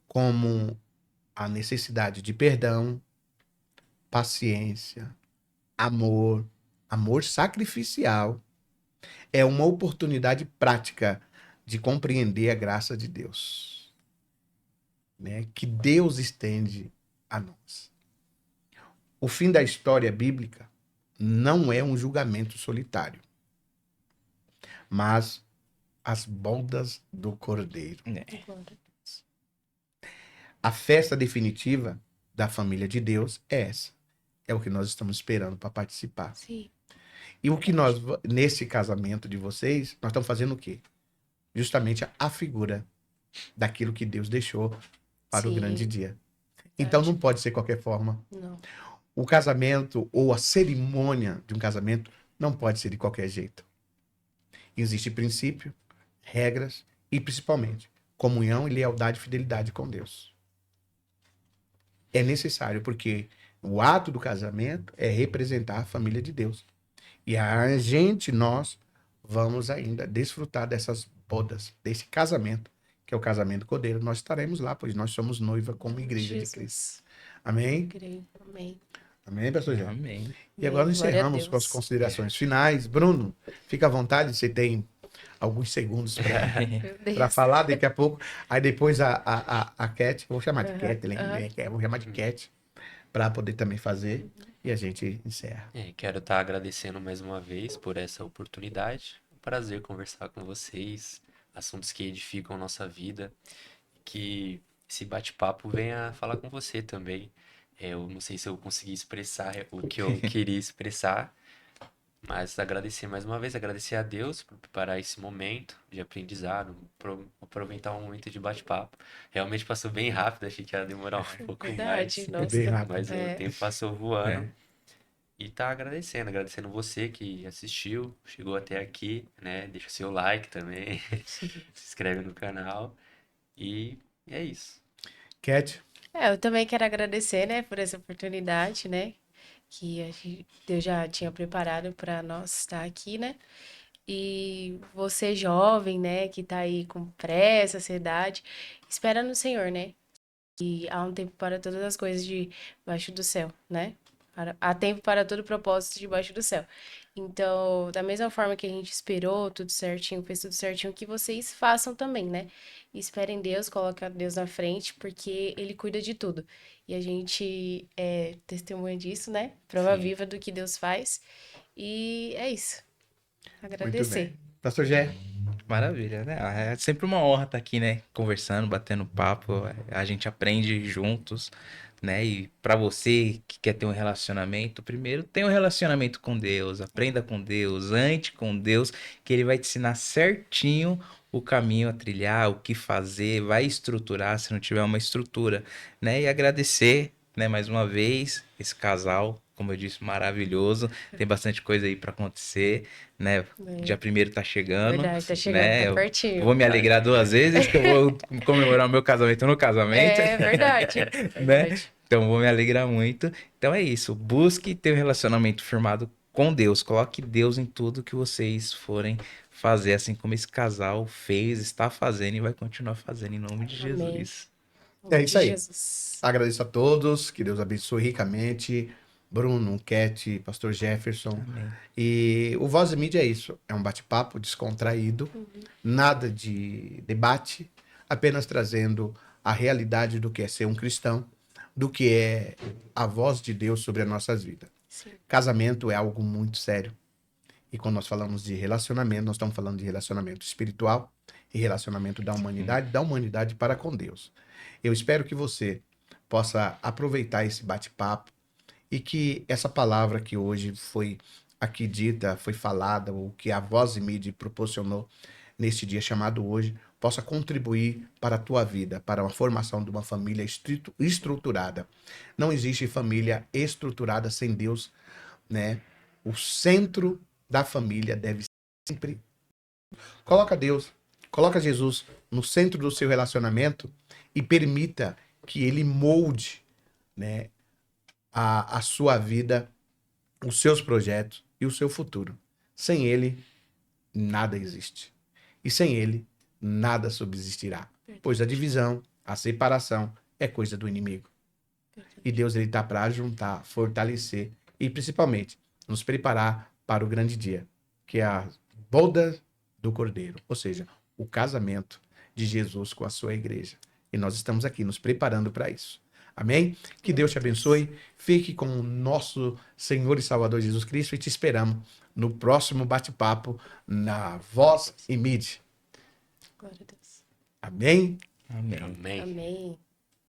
S1: como a necessidade de perdão, paciência, amor sacrificial, é uma oportunidade prática de compreender a graça de Deus, né? Que Deus estende a nós. O fim da história bíblica não é um julgamento solitário, mas as bodas do Cordeiro. A festa definitiva da família de Deus é essa. É o que nós estamos esperando para participar.
S3: Sim.
S1: E o que nós, nesse casamento de vocês, nós estamos fazendo o quê? Justamente a figura daquilo que Deus deixou para o
S3: Sim.
S1: grande dia. Então não pode ser qualquer forma.
S3: Não.
S1: O casamento ou a cerimônia de um casamento não pode ser de qualquer jeito. Existe princípio, regras e, principalmente, comunhão e lealdade e fidelidade com Deus. É necessário porque o ato do casamento é representar a família de Deus. E a gente, nós, vamos ainda desfrutar dessas bodas, desse casamento, que é o casamento do Cordeiro. Nós estaremos lá, pois nós somos noiva como igreja de Cristo. Amém?
S3: Creio. Amém.
S1: Amém, pastor Jean?
S4: Amém.
S1: E agora nós
S3: Glória a
S1: encerramos com as
S3: Deus.
S1: considerações finais. Bruno, fica à vontade, você tem alguns segundos
S3: Meu
S1: para
S3: Deus.
S1: falar daqui a pouco. Aí depois a Cat, eu vou chamar de
S3: Aham,
S1: Kathleen,
S3: aham.
S1: né? Vou chamar de Cat, para poder também fazer. E a gente encerra.
S2: Quero estar agradecendo mais uma vez por essa oportunidade. É um prazer conversar com vocês, assuntos que edificam nossa vida, que esse bate-papo venha falar com você também. Eu não sei se eu consegui expressar o que eu queria expressar, mas agradecer mais uma vez, agradecer a Deus por preparar esse momento de aprendizado, aproveitar um momento de bate-papo. Realmente passou bem rápido, achei que ia demorar um pouco mais,
S3: Verdade,
S1: É
S3: nossa.
S1: bem rápido.
S2: mas o
S3: É.
S2: tempo passou voando.
S4: É.
S2: E tá agradecendo você que assistiu, chegou até aqui, né? Deixa o seu like também, se inscreve no canal e é isso.
S1: Cat,
S3: Eu também quero agradecer, né, por essa oportunidade, né, que Deus já tinha preparado para nós estar aqui, né? E você jovem, né, que tá aí com pressa, ansiedade, espera no Senhor, né? E há um tempo para todas as coisas debaixo do céu, né? Há tempo para todo propósito debaixo do céu. Então, da mesma forma que a gente esperou tudo certinho, fez tudo certinho, que vocês façam também, né? Esperem Deus, coloquem Deus na frente, porque Ele cuida de tudo. E a gente é testemunha disso, né? Prova
S2: Sim.
S3: viva do que Deus faz. E é isso.
S1: Muito
S3: Agradecer.
S1: bem. Pastor Gé.
S4: Maravilha, né? É sempre uma honra estar aqui, né? Conversando, batendo papo. A gente aprende juntos, né? E para você que quer ter um relacionamento, primeiro tenha um relacionamento com Deus, aprenda com Deus, ande com Deus, que Ele vai te ensinar certinho o caminho a trilhar, o que fazer, vai estruturar se não tiver uma estrutura, né? E agradecer, né? Mais uma vez, esse casal, como eu disse, maravilhoso. Tem bastante coisa aí para acontecer, né? Dia 1º tá chegando,
S3: Verdade, tá chegando,
S4: né?
S3: tá
S4: Eu
S3: pertinho.
S4: vou me alegrar 2 vezes, que eu vou comemorar o meu casamento no casamento,
S3: É verdade,
S4: né?
S3: verdade.
S4: Então vou me alegrar muito. Então é isso, busque ter um relacionamento firmado com Deus, coloque Deus em tudo que vocês forem fazer, assim como esse casal fez, está fazendo e vai continuar fazendo em nome de
S3: Amém.
S4: Jesus.
S3: Em nome
S1: É isso
S3: de
S1: aí.
S3: Jesus.
S1: Agradeço a todos, que Deus abençoe ricamente. Bruno, Cat, Pastor Jefferson.
S4: Amém.
S1: E o Voz e Mídia é isso, é um bate-papo descontraído, nada de debate, apenas trazendo a realidade do que é ser um cristão, do que é a voz de Deus sobre as nossas vidas.
S3: Sim.
S1: Casamento é algo muito sério. E quando nós falamos de relacionamento, nós estamos falando de relacionamento espiritual e relacionamento da humanidade para com Deus. Eu espero que você possa aproveitar esse bate-papo e que essa palavra que hoje foi aqui dita, foi falada, o que a Voz e Mídia proporcionou nesse dia chamado hoje, possa contribuir para a tua vida, para a formação de uma família estruturada. Não existe família estruturada sem Deus, né? O centro da família deve sempre coloca Deus, coloca Jesus no centro do seu relacionamento e permita que ele molde, né, a sua vida, os seus projetos e o seu futuro. Sem ele, nada existe. E sem ele, nada subsistirá. Pois a divisão, a separação é coisa do inimigo. E Deus ele está para juntar, fortalecer e principalmente nos preparar para o grande dia, que é a boda do Cordeiro, ou seja, o casamento de Jesus com a sua igreja. E nós estamos aqui nos preparando para isso. Amém? Que Deus te abençoe. Fique com o nosso Senhor e Salvador Jesus Cristo e te esperamos no próximo bate-papo na Voz e Mídia.
S3: Glória a Deus.
S1: Amém?
S4: Amém.
S2: Amém.
S3: Amém.